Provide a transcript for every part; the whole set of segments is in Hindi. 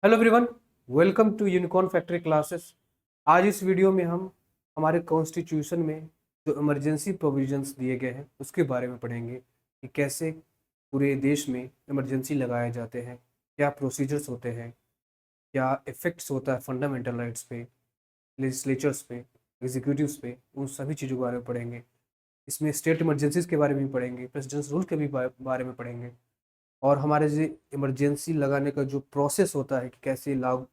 Hello everyone, welcome to unicorn factory classes. आज इस वीडियो में हम हमारे कॉन्स्टिट्यूशन में जो इमरजेंसी प्रोविजंस दिए गए हैं उसके बारे में पढ़ेंगे कि कैसे पूरे देश में इमरजेंसी लगाए जाते हैं, क्या प्रोसीजर्स होते हैं, क्या इफेक्ट्स होता है फंडामेंटल राइट्स पे, लेजिस्लेचर्स पे, एग्जीक्यूटिव्स पे। उन सभी चीज़ों के बारे में पढ़ेंगे। इसमें स्टेट इमरजेंसीज के बारे में भी पढ़ेंगे, प्रेसिडेंट्स रूल के भी बारे में पढ़ेंगे, और हमारे जो इमरजेंसी लगाने का जो प्रोसेस होता है कि कैसे लागू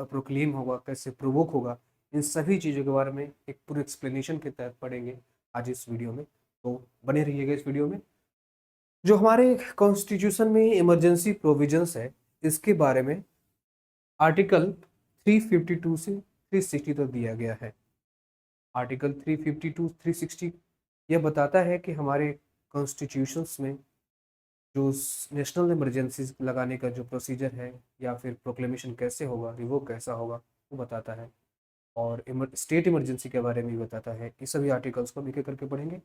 प्रोक्लेम होगा, कैसे प्रोवोक होगा, इन सभी चीज़ों के बारे में एक पूरे एक्सप्लेनेशन के तहत पढ़ेंगे आज इस वीडियो में। तो बने रहिएगा इस वीडियो में। जो हमारे कॉन्स्टिट्यूशन में इमरजेंसी प्रोविजंस है, इसके बारे में आर्टिकल 352 से 360 तक दिया गया है। आर्टिकल 352 360 यह बताता है कि हमारे कॉन्स्टिट्यूशंस में जो नेशनल इमरजेंसी लगाने का जो प्रोसीजर है या फिर प्रोक्लेमेशन कैसे होगा, रिवोक कैसा होगा, वो बताता है। और स्टेट इमरजेंसी के बारे में भी बताता है। इस सभी आर्टिकल्स को हम एक एक करके पढ़ेंगे।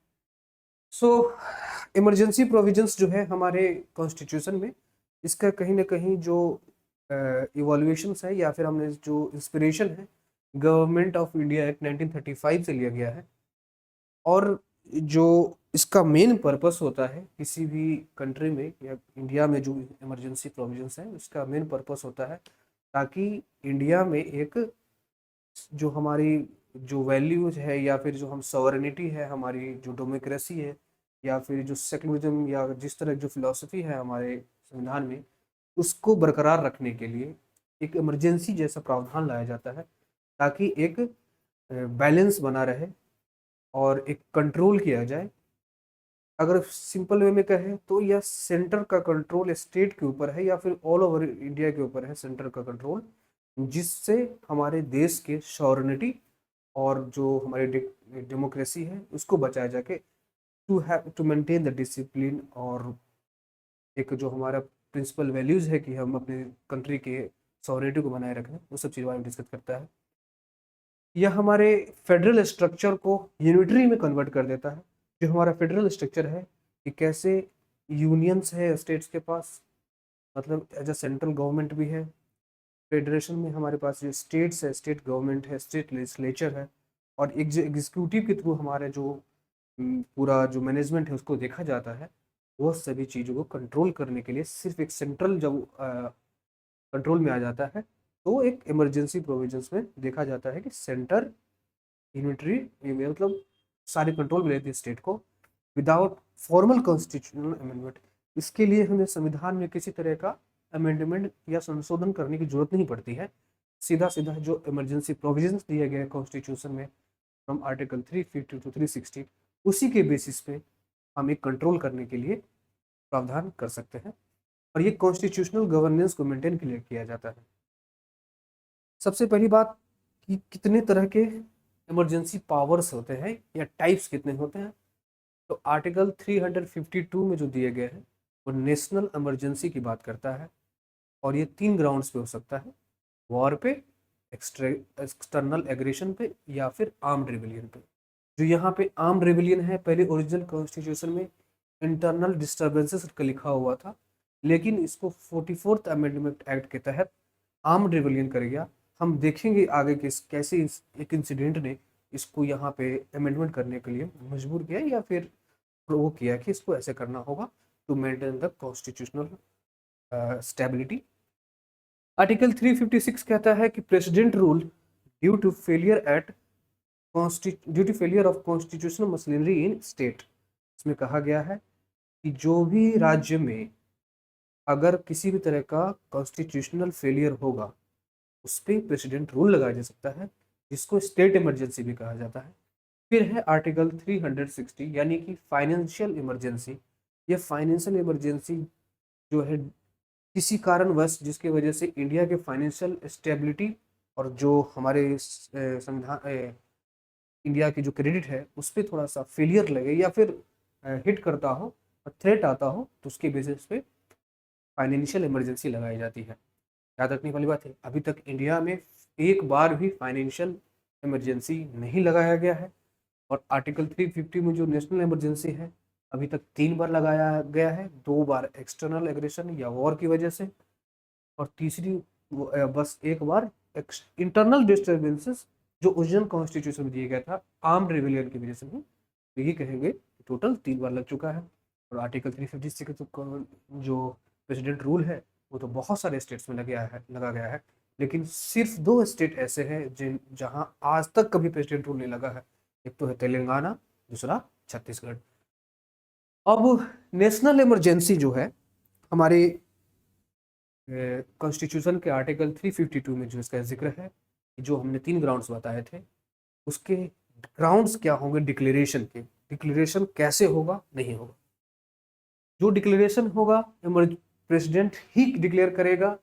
सो इमरजेंसी प्रोविजंस जो है हमारे कॉन्स्टिट्यूशन में, इसका कहीं ना कहीं जो इवोल्यूशंस है या फिर हमने जो इंस्पिरेशन है, गवर्नमेंट ऑफ इंडिया एक्ट 1935 से लिया गया है। और जो इसका मेन पर्पस होता है किसी भी कंट्री में या इंडिया में जो इमरजेंसी प्रोविजंस है, उसका मेन पर्पस होता है ताकि इंडिया में एक जो हमारी जो वैल्यूज है या फिर जो हम सॉवरेनिटी है, हमारी जो डेमोक्रेसी है या फिर जो सेकुलरिज्म या जिस तरह की जो फिलॉसफी है हमारे संविधान में, उसको बरकरार रखने के लिए एक इमरजेंसी जैसा प्रावधान लाया जाता है ताकि एक बैलेंस बना रहे और एक कंट्रोल किया जाए। अगर सिंपल वे में कहें तो यह सेंटर का कंट्रोल स्टेट के ऊपर है या फिर ऑल ओवर इंडिया के ऊपर है सेंटर का कंट्रोल, जिससे हमारे देश के सॉवरेनिटी और जो हमारी डेमोक्रेसी है उसको बचाया जाके टू मेंटेन द डिसिप्लिन, और एक जो हमारा प्रिंसिपल वैल्यूज है कि हम अपने कंट्री के सॉवरेनिटी को बनाए रखें, वो सब चीज़ बारे में डिस्कस करता है। यह हमारे फेडरल स्ट्रक्चर को यूनिटरी में कन्वर्ट कर देता है। जो हमारा फेडरल स्ट्रक्चर है कि कैसे यूनियंस है स्टेट्स के पास, मतलब एज अ सेंट्रल गवर्नमेंट भी है। फेडरेशन में हमारे पास जो स्टेट्स है, स्टेट गवर्नमेंट है, स्टेट लेजिस्लेचर है, और एक जो एग्जीक्यूटिव के थ्रू हमारे जो पूरा जो मैनेजमेंट है उसको देखा जाता है। वो सभी चीज़ों को कंट्रोल करने के लिए सिर्फ एक सेंट्रल जब कंट्रोल में आ जाता है, तो एक इमरजेंसी प्रोविजंस में देखा जाता है कि सेंटर यूनिटरी मतलब सारे कंट्रोल में रहती है स्टेट को, विदाउट फॉर्मल कॉन्स्टिट्यूशनल अमेंडमेंट। इसके लिए हमें संविधान में किसी तरह का अमेंडमेंट या संशोधन करने की जरूरत नहीं पड़ती है। सीधा सीधा जो इमरजेंसी प्रोविजंस दिए गए कॉन्स्टिट्यूशन में फ्रॉम आर्टिकल 350 टू 360, उसी के बेसिस पे हम एक कंट्रोल करने के लिए प्रावधान कर सकते हैं। और ये कॉन्स्टिट्यूशनल गवर्नेंस को मेंटेन के लिए किया जाता है। सबसे पहली बात कि कितने तरह के इमरजेंसी पावर्स होते हैं या टाइप्स कितने होते हैं। तो आर्टिकल 352 में जो दिए गए हैं वो नेशनल इमरजेंसी की बात करता है, और ये 3 ग्राउंड्स पे हो सकता है: वॉर पे, एक्सटर्नल एग्रेशन पे, या फिर आर्म्ड रिबेलियन पे। जो यहाँ पे आर्म्ड रिबेलियन है, पहले ओरिजिनल कॉन्स्टिट्यूशन में इंटरनल डिस्टर्बेंसेस का लिखा हुआ था, लेकिन इसको 44th अमेंडमेंट एक्ट के तहत आर्म्ड रिबेलियन कर गया। हम देखेंगे आगे कि कैसे एक इंसिडेंट ने इसको यहाँ पे अमेंडमेंट करने के लिए मजबूर किया या फिर प्रोवोक किया कि इसको ऐसे करना होगा to maintain the constitutional stability. Article 356 कहता है कि president rule due to failure at due to failure of constitutional machinery in state. इसमें कहा गया है कि जो भी राज्य में अगर किसी भी तरह का कॉन्स्टिट्यूशनल फेलियर होगा, उस पर प्रेसिडेंट रूल लगाया जा सकता है, जिसको स्टेट इमरजेंसी भी कहा जाता है। फिर है आर्टिकल 360 यानी कि फाइनेंशियल इमरजेंसी। ये फाइनेंशियल इमरजेंसी जो है किसी कारणवश जिसकी वजह से इंडिया के फाइनेंशियल स्टेबिलिटी और जो हमारे संविधान इंडिया की जो क्रेडिट है उस पर थोड़ा सा फेलियर लगे या फिर हिट करता हो और थ्रेट आता हो, तो उसके बेसिस पे फाइनेंशियल इमरजेंसी लगाई जाती है। याद रखने वाली बात है, अभी तक इंडिया में एक बार भी फाइनेंशियल इमरजेंसी नहीं लगाया गया है। और आर्टिकल 350 में जो नेशनल इमरजेंसी है, अभी तक 3 बार लगाया गया है, 2 बार एक्सटर्नल एग्रेशन या वॉर की वजह से, और तीसरी बस एक बार इंटरनल डिस्टर्बेंसेस जो ओरिजिनल कॉन्स्टिट्यूशन में दिया गया था आर्म्ड रिबेलियन की वजह से हुई, तो ये कहेंगे टोटल 3 बार लग चुका है। और आर्टिकल 356 तो जो प्रेसिडेंट रूल है वो तो बहुत सारे स्टेट्स में लगा गया है, लेकिन सिर्फ 2 स्टेट ऐसे हैं जिन जहां आज तक कभी प्रेसिडेंट रूल नहीं लगा है। एक तो है तेलंगाना, दूसरा छत्तीसगढ़। अब नेशनल इमरजेंसी जो है हमारे कॉन्स्टिट्यूशन के आर्टिकल 352 में जो इसका जिक्र है, जो हमने 3 ग्राउंड्स बताए थे, उसके ग्राउंड्स क्या होंगे डिक्लेरेशन के, डिक्लेरेशन कैसे होगा, नहीं होगा। जो डिक्लेरेशन होगा प्रेसिडेंट ही डिक्लेयर करेगा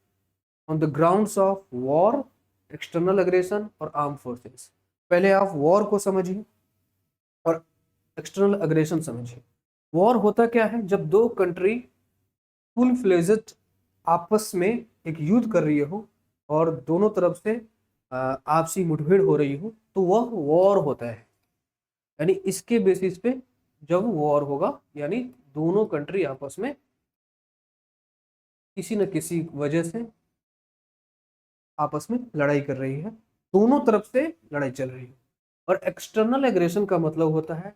on the grounds of war, external aggression और आर्म फोर्सेस। पहले आप वॉर को समझिए और एक्सटर्नल अग्रेशन समझिए। वॉर होता क्या है, जब दो कंट्री फुल फ्लेजेड आपस में एक युद्ध कर रही हो और दोनों तरफ से आपसी मुठभेड़ हो रही हो, तो वह वॉर होता है। यानी इसके बेसिस पे जब वॉर होगा, यानी दोनों कंट्री आपस में किसी न किसी वजह से आपस में लड़ाई कर रही है, दोनों तरफ से लड़ाई चल रही है। और एक्सटर्नल एग्रेशन का मतलब होता है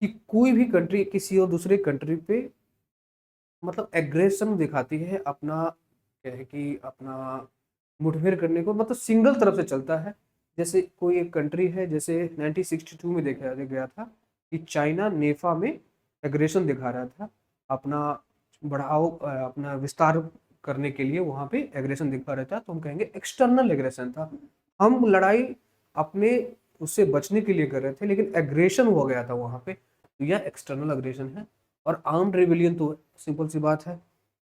कि कोई भी कंट्री किसी और दूसरे कंट्री पे मतलब एग्रेशन दिखाती है, अपना क्या है कि अपना मुठभेड़ करने को, मतलब सिंगल तरफ से चलता है। जैसे कोई एक कंट्री है, जैसे 1962 में देखा गया था कि चाइना नेफा में एग्रेशन दिखा रहा था, अपना बढ़ाव अपना विस्तार करने के लिए वहां पे एग्रेशन दिखा रहा था, तो हम कहेंगे एक्सटर्नल एग्रेशन था। हम लड़ाई अपने उससे बचने के लिए कर रहे थे, लेकिन एग्रेशन हो गया था वहां पे, तो यह एक्सटर्नल एग्रेशन है। और आर्म्ड रिबेलियन तो सिंपल सी बात है,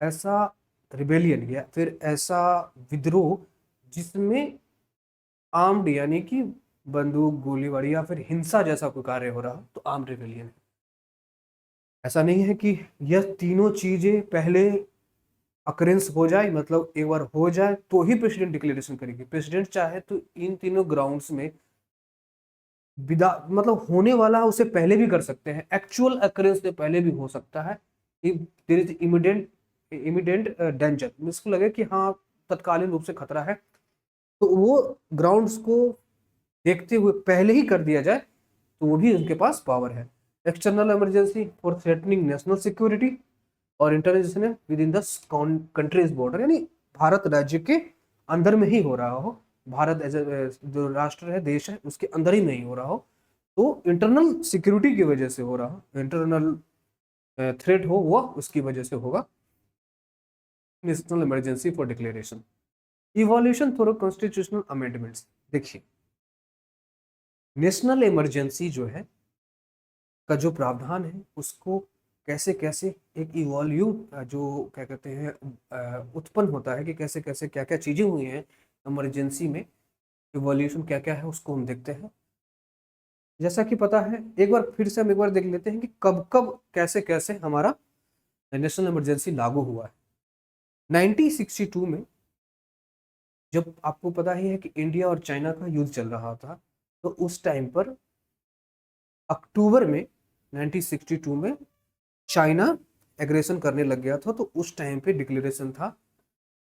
ऐसा रिबेलियन या फिर ऐसा विद्रोह जिसमें आर्म्ड यानी कि बंदूक गोलीबारी या फिर हिंसा जैसा कोई कार्य हो रहा, तो आर्म्ड रिबेलियन है। ऐसा नहीं है कि यह तीनों चीजें पहले अकरेंस हो जाए, मतलब एक बार हो जाए तो ही प्रेसिडेंट डिक्लेरेशन करेगी। प्रेसिडेंट चाहे तो इन तीनों ग्राउंड्स में विदा मतलब होने वाला उसे पहले भी कर सकते हैं, एक्चुअल अकरेंस से पहले भी हो सकता है। There is immediate immediate danger, इसको लगे कि हाँ तत्कालीन रूप से खतरा है, तो वो ग्राउंड्स को देखते हुए पहले ही कर दिया जाए, तो वो भी उनके पास पावर है। External emergency for threatening national security और international within the country's border, यानी भारत राज्य के अंदर में ही हो रहा हो, भारत एज जो राष्ट्र है, देश है, उसके अंदर ही नहीं हो रहा हो, तो इंटरनल सिक्योरिटी की वजह से हो रहा हो, इंटरनल थ्रेट हो वह उसकी वजह से होगा national emergency for declaration. Evolution through constitutional amendments. देखिए नेशनल इमरजेंसी जो है का जो प्रावधान है उसको कैसे कैसे एक इवॉल्यू जो क्या कहते हैं उत्पन्न होता है कि कैसे कैसे क्या क्या चीजें हुई हैं इमरजेंसी में, इवोल्यूशन क्या क्या है उसको हम देखते हैं। जैसा कि पता है, एक बार फिर से हम एक बार देख लेते हैं कि कब कब कैसे कैसे हमारा नेशनल इमरजेंसी लागू हुआ है। 1962 में, जब आपको पता ही है कि इंडिया और चाइना का युद्ध चल रहा था, तो उस टाइम पर अक्टूबर में 1962 में चाइना एग्रेशन करने लग गया था, तो उस टाइम पे डिक्लेरेशन था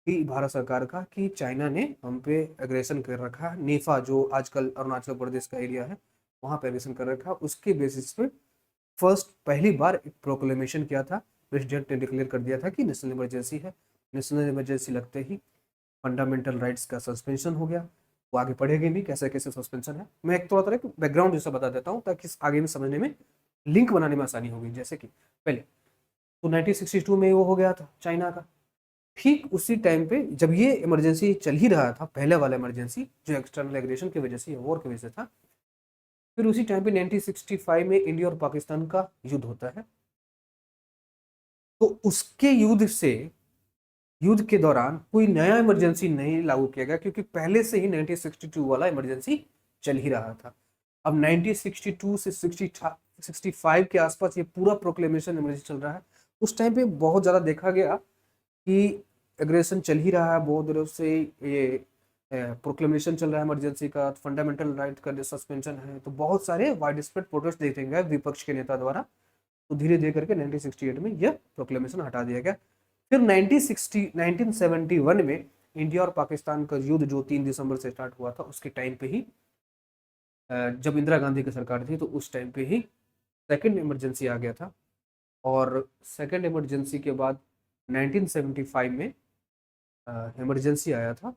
कि भारत सरकार का कि चाइना ने हम पे एग्रेशन कर रखा है, नेफा जो आजकल अरुणाचल प्रदेश का एरिया है वहां पे एग्रेशन कर रखा है। उसके बेसिस पे पहली बार एक प्रोक्लेमेशन किया था, प्रेसिडेंट ने डिक्लेयर कर दिया था कि नेशनल इमरजेंसी है। नेशनल इमरजेंसी लगते ही फंडामेंटल राइट्स का सस्पेंशन हो गया। वो आगे पढ़ेंगे भी कैसे कैसे सस्पेंशन है, मैं एक थोड़ा तरह बैकग्राउंड जैसा बता देता हूँ ताकि आगे में समझने में लिंक बनाने में आसानी होगी। जैसे कि पहले तो 1962 में वो हो गया था चाइना का, ठीक उसी टाइम पे जब ये इमरजेंसी चल ही रहा था, पहले वाला इमरजेंसी जो एक्सटर्नल एग्रेशन की वजह से या वॉर की वजह से था, फिर उसी टाइम पे 1965 में इंडिया और पाकिस्तान का युद्ध होता है। तो उसके युद्ध के दौरान कोई नया इमरजेंसी नहीं लागू किया गया, क्योंकि पहले से ही 1962 वाला इमरजेंसी चल ही रहा था। अब 1962 से 65 के आसपास ये पूरा प्रोक्लेमेशन इमरजेंसी चल रहा है। उस टाइम पे बहुत ज़्यादा देखा गया कि एग्रेशन चल ही रहा है, बहुत देर से ये प्रोक्लेमेशन चल रहा है इमरजेंसी का, फंडामेंटल राइट का सस्पेंशन है, तो बहुत सारे वाइड स्प्रेड प्रोटेस्ट देखे गए विपक्ष के नेता द्वारा। तो धीरे धीरे करके 1968 में यह प्रोक्लेमेशन हटा दिया गया। फिर 1971 में इंडिया और पाकिस्तान का युद्ध जो 3 दिसंबर से स्टार्ट हुआ था, उसके टाइम पे ही जब इंदिरा गांधी की सरकार थी, तो उस टाइम पे ही सेकेंड इमरजेंसी आ गया था। और सेकेंड इमरजेंसी के बाद 1975 में इमरजेंसी आया था,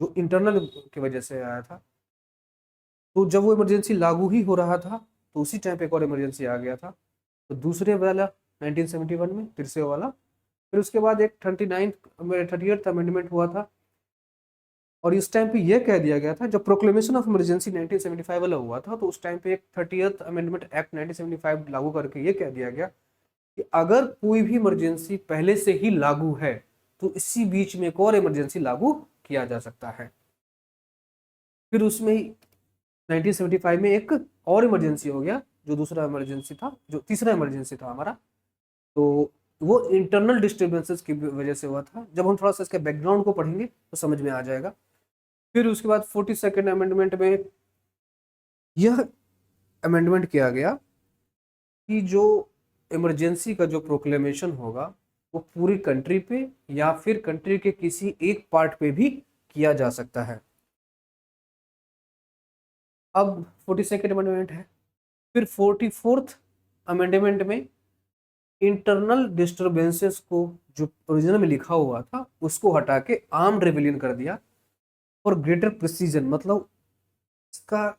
जो इंटरनल की वजह से आया था। तो जब वो इमरजेंसी लागू ही हो रहा था, तो उसी टाइम पे एक और इमरजेंसी आ गया था, तो दूसरे वाला 1971 में, तीसरे वाला। फिर उसके बाद एक 38th अमेंडमेंट हुआ था, और इस टाइम पे ये कह दिया गया था, जब प्रोक्लेमेशन ऑफ इमरजेंसी 1975 वाला हुआ था, तो उस टाइम पे एक 30th अमेंडमेंट एक्ट 1975 लागू करके ये कह दिया गया कि अगर कोई भी इमरजेंसी पहले से ही लागू है, तो इसी बीच में एक और इमरजेंसी लागू किया जा सकता है। फिर उसमें 1975 में एक और इमरजेंसी हो गया, जो दूसरा इमरजेंसी था, जो तीसरा इमरजेंसी था हमारा, तो वो इंटरनल डिस्टर्बेंसेस की वजह से हुआ था। जब हम थोड़ा सा इसके बैकग्राउंड को पढ़ेंगे तो समझ में आ जाएगा। फिर उसके बाद 42nd अमेंडमेंट में यह अमेंडमेंट किया गया कि जो इमरजेंसी का जो प्रोक्लेमेशन होगा, वो पूरी कंट्री पे या फिर कंट्री के किसी एक पार्ट पे भी किया जा सकता है। अब 42nd अमेंडमेंट है। फिर 44th अमेंडमेंट में इंटरनल डिस्टरबेंसेस को, जो ओरिजिनल में लिखा हुआ था, उसको हटा के आर्म रेबेलियन कर दिया। और ग्रेटर प्रिसीजन, मतलब इसका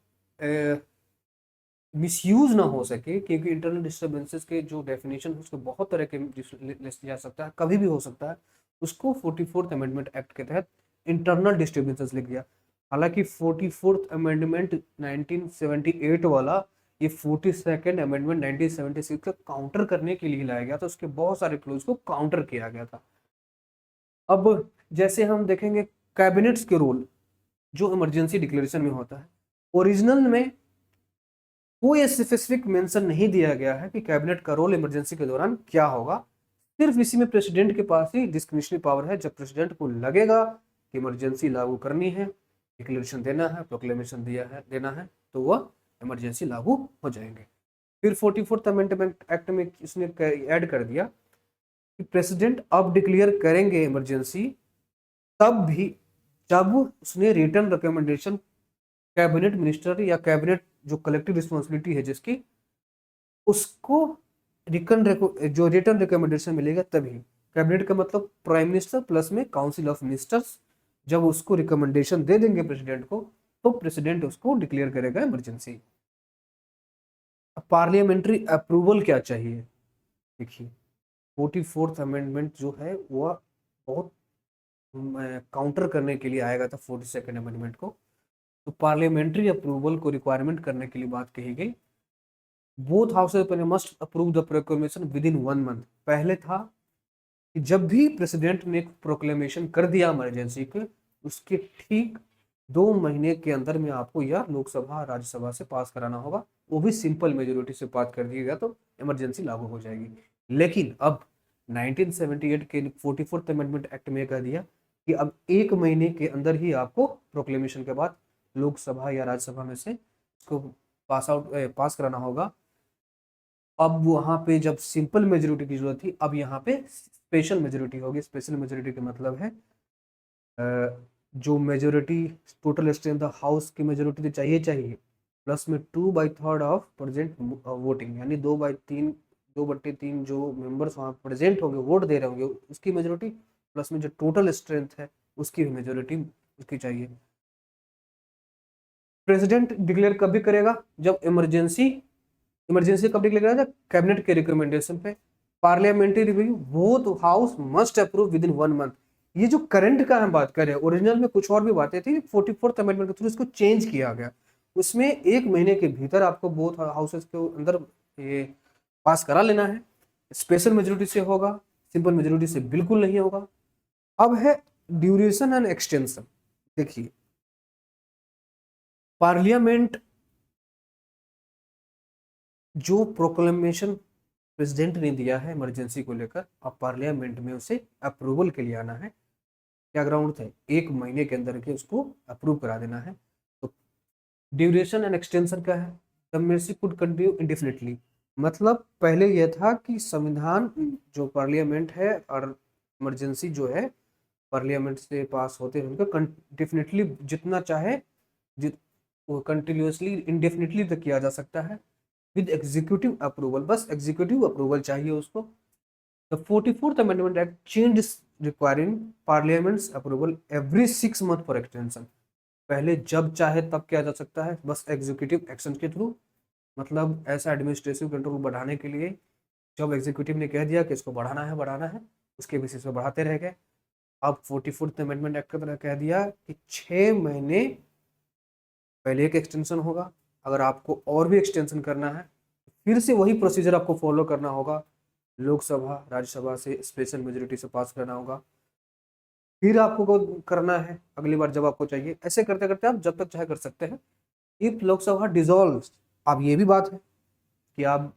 मिसयूज ना हो सके, क्योंकि इंटरनल डिस्टरबेंसेस के जो डेफिनेशन है उसको बहुत तरह के लिस्ट जा सकता है, कभी भी हो सकता है। उसको 44th अमेंडमेंट एक्ट के तहत इंटरनल डिस्टरबेंसेस लिख दिया। हालांकि 44th अमेंडमेंट 1978 वाला, ये 42nd अमेंडमेंट 1976 का काउंटर करने के लिए लाया गया था, उसके बहुत सारे क्लोज को काउंटर किया गया था। अब जैसे हम देखेंगे कैबिनेट्स के रोल जो इमरजेंसी डिक्लेरेशन में होता है, ओरिजिनल में कोई स्पेसिफिक मेंशन नहीं दिया गया है कि कैबिनेट का रोल इमरजेंसी के दौरान क्या होगा। सिर्फ इसी में प्रेसिडेंट के पास ही डिस्क्रिशनरी पावर है। जब प्रेसिडेंट को लगेगा कि इमरजेंसी लागू करनी है, डिक्लेरेशन देना है, प्रोक्लेमेशन देना है, तो वह इमरजेंसी लागू हो जाएंगे। फिर 44th अमेंडमेंट एक्ट में इसने ऐड कर दिया कि प्रेसिडेंट अब डिक्लेयर करेंगे इमरजेंसी तब भी जब उसने रिटर्न रिकमेंडेशन कैबिनेट मिनिस्टर या कैबिनेट जो कलेक्टिव रिस्पॉन्सिबिलिटी है जिसकी, उसको जो रिटर्न रिकमेंडेशन मिलेगा तभी। कैबिनेट का मतलब प्राइम मिनिस्टर प्लस में काउंसिल ऑफ मिनिस्टर्स, जब उसको रिकमेंडेशन दे देंगे प्रेसिडेंट को, तो प्रेसिडेंट उसको डिक्लेयर करेगा इमरजेंसी। पार्लियामेंट्री अप्रूवल क्या चाहिए, देखिए 44th अमेंडमेंट जो है वह बहुत काउंटर करने के लिए आएगा था 42nd अमेंडमेंट को। तो पार्लियामेंट्री अप्रूवल को रिक्वायरमेंट करने के लिए बात कही गई। Both houses must approve the proclamation with in 1 month. पहले था कि जब भी प्रेसिडेंट ने प्रोक्लेमेशन कर दिया इमरजेंसी के, उसके ठीक 2 महीने के अंदर में आपको यह लोकसभा राज्यसभा से पास कराना होगा, वो भी सिंपल मेजोरिटी से पास कर दिया गया तो इमरजेंसी लागू हो जाएगी। लेकिन अब 1978 के 44th अमेंडमेंट एक्ट में कह दिया कि अब 1 महीने के अंदर ही आपको प्रोक्लेमेशन के बाद लोकसभा या राज्यसभा में से इसको पास कराना होगा। अब वहां पे जब सिंपल मेजोरिटी की जरूरत थी, अब यहाँ पे स्पेशल मेजोरिटी होगी। स्पेशल मेजोरिटी का मतलब है जो मेजोरिटी टोटल स्ट्रेंथ हाउस की मेजोरिटी तो चाहिए प्लस में 2/3 ऑफ प्रेजेंट वोटिंग, यानी 2/3 जो मेंबर्स वहाँ प्रेजेंट होंगे, वोट दे रहे होंगे, उसकी मेजोरिटी प्लस में जो टोटल स्ट्रेंथ है उसकी भी मेजोरिटी उसकी चाहिए। प्रेसिडेंट डिक्लेयर कब भी करेगा, जब इमरजेंसी कब डिक्लेयर करेगा, कैबिनेट के रिकमेंडेशन पे। Parliamentary review, both house must approve with in 1 month. ये जो करंट का हम बात कर रहे हैं, ओरिजिनल में कुछ और भी बातें थी, 44th अमेंडमेंट के थ्रू इसको चेंज किया गया। उसमें 1 महीने के भीतर आपको बोथ हाउसेस के अंदर ये पास करा लेना है। स्पेशल मेजोरिटी से होगा, सिंपल मेजोरिटी से बिल्कुल नहीं होगा। अब है ड्यूरेशन एंड एक्सटेंशन। देखिए पार्लियामेंट जो प्रोक्लेमेशन प्रेसिडेंट ने दिया है इमरजेंसी को लेकर, अब पार्लियामेंट में उसे अप्रूवल के लिए आना है। क्या ग्राउंड थे, 1 महीने के अंदर के उसको अप्रूव करा देना है। तो ड्यूरेशन एंड एक्सटेंशन क्या है, द मेर्सी कुड कंटिन्यू इंडेफिनिटली। मतलब पहले यह था कि संविधान जो पार्लियामेंट है और इमरजेंसी जो है पार्लियामेंट से पास होते हैं उनका डेफिनेटली जितना चाहे जित वो कंटिन्यूसली इंडेफिनिटली तक किया जा सकता है विद एग्जीक्यूटिव अप्रूवल, बस एग्जीक्यूटिव अप्रूवल चाहिए उसको। The 44th amendment act change requiring parliaments approval every 6 month for extension. पहले जब चाहे तब किया जा सकता है, बस एग्जीक्यूटिव एक्शन के थ्रू। मतलब ऐसा एडमिनिस्ट्रेटिव कंट्रोल बढ़ाने के लिए जब एग्जीक्यूटिव ने कह दिया कि इसको बढ़ाना है, उसके बेसिस पे बढ़ाते रह गए। अब 44th अमेंडमेंट एक्ट ने कह दिया कि 6 महीने पहले एक एक्सटेंशन होगा, अगर आपको और भी एक्सटेंशन करना है फिर से वही प्रोसीजर आपको फॉलो करना होगा, लोकसभा राज्यसभा से स्पेशल मेजोरिटी से पास करना होगा, फिर आपको को करना है अगली बार जब आपको चाहिए। ऐसे करते करते आप जब तक चाहे कर सकते हैं। इफ लोकसभा डिसॉल्व, अब ये भी बात है कि आप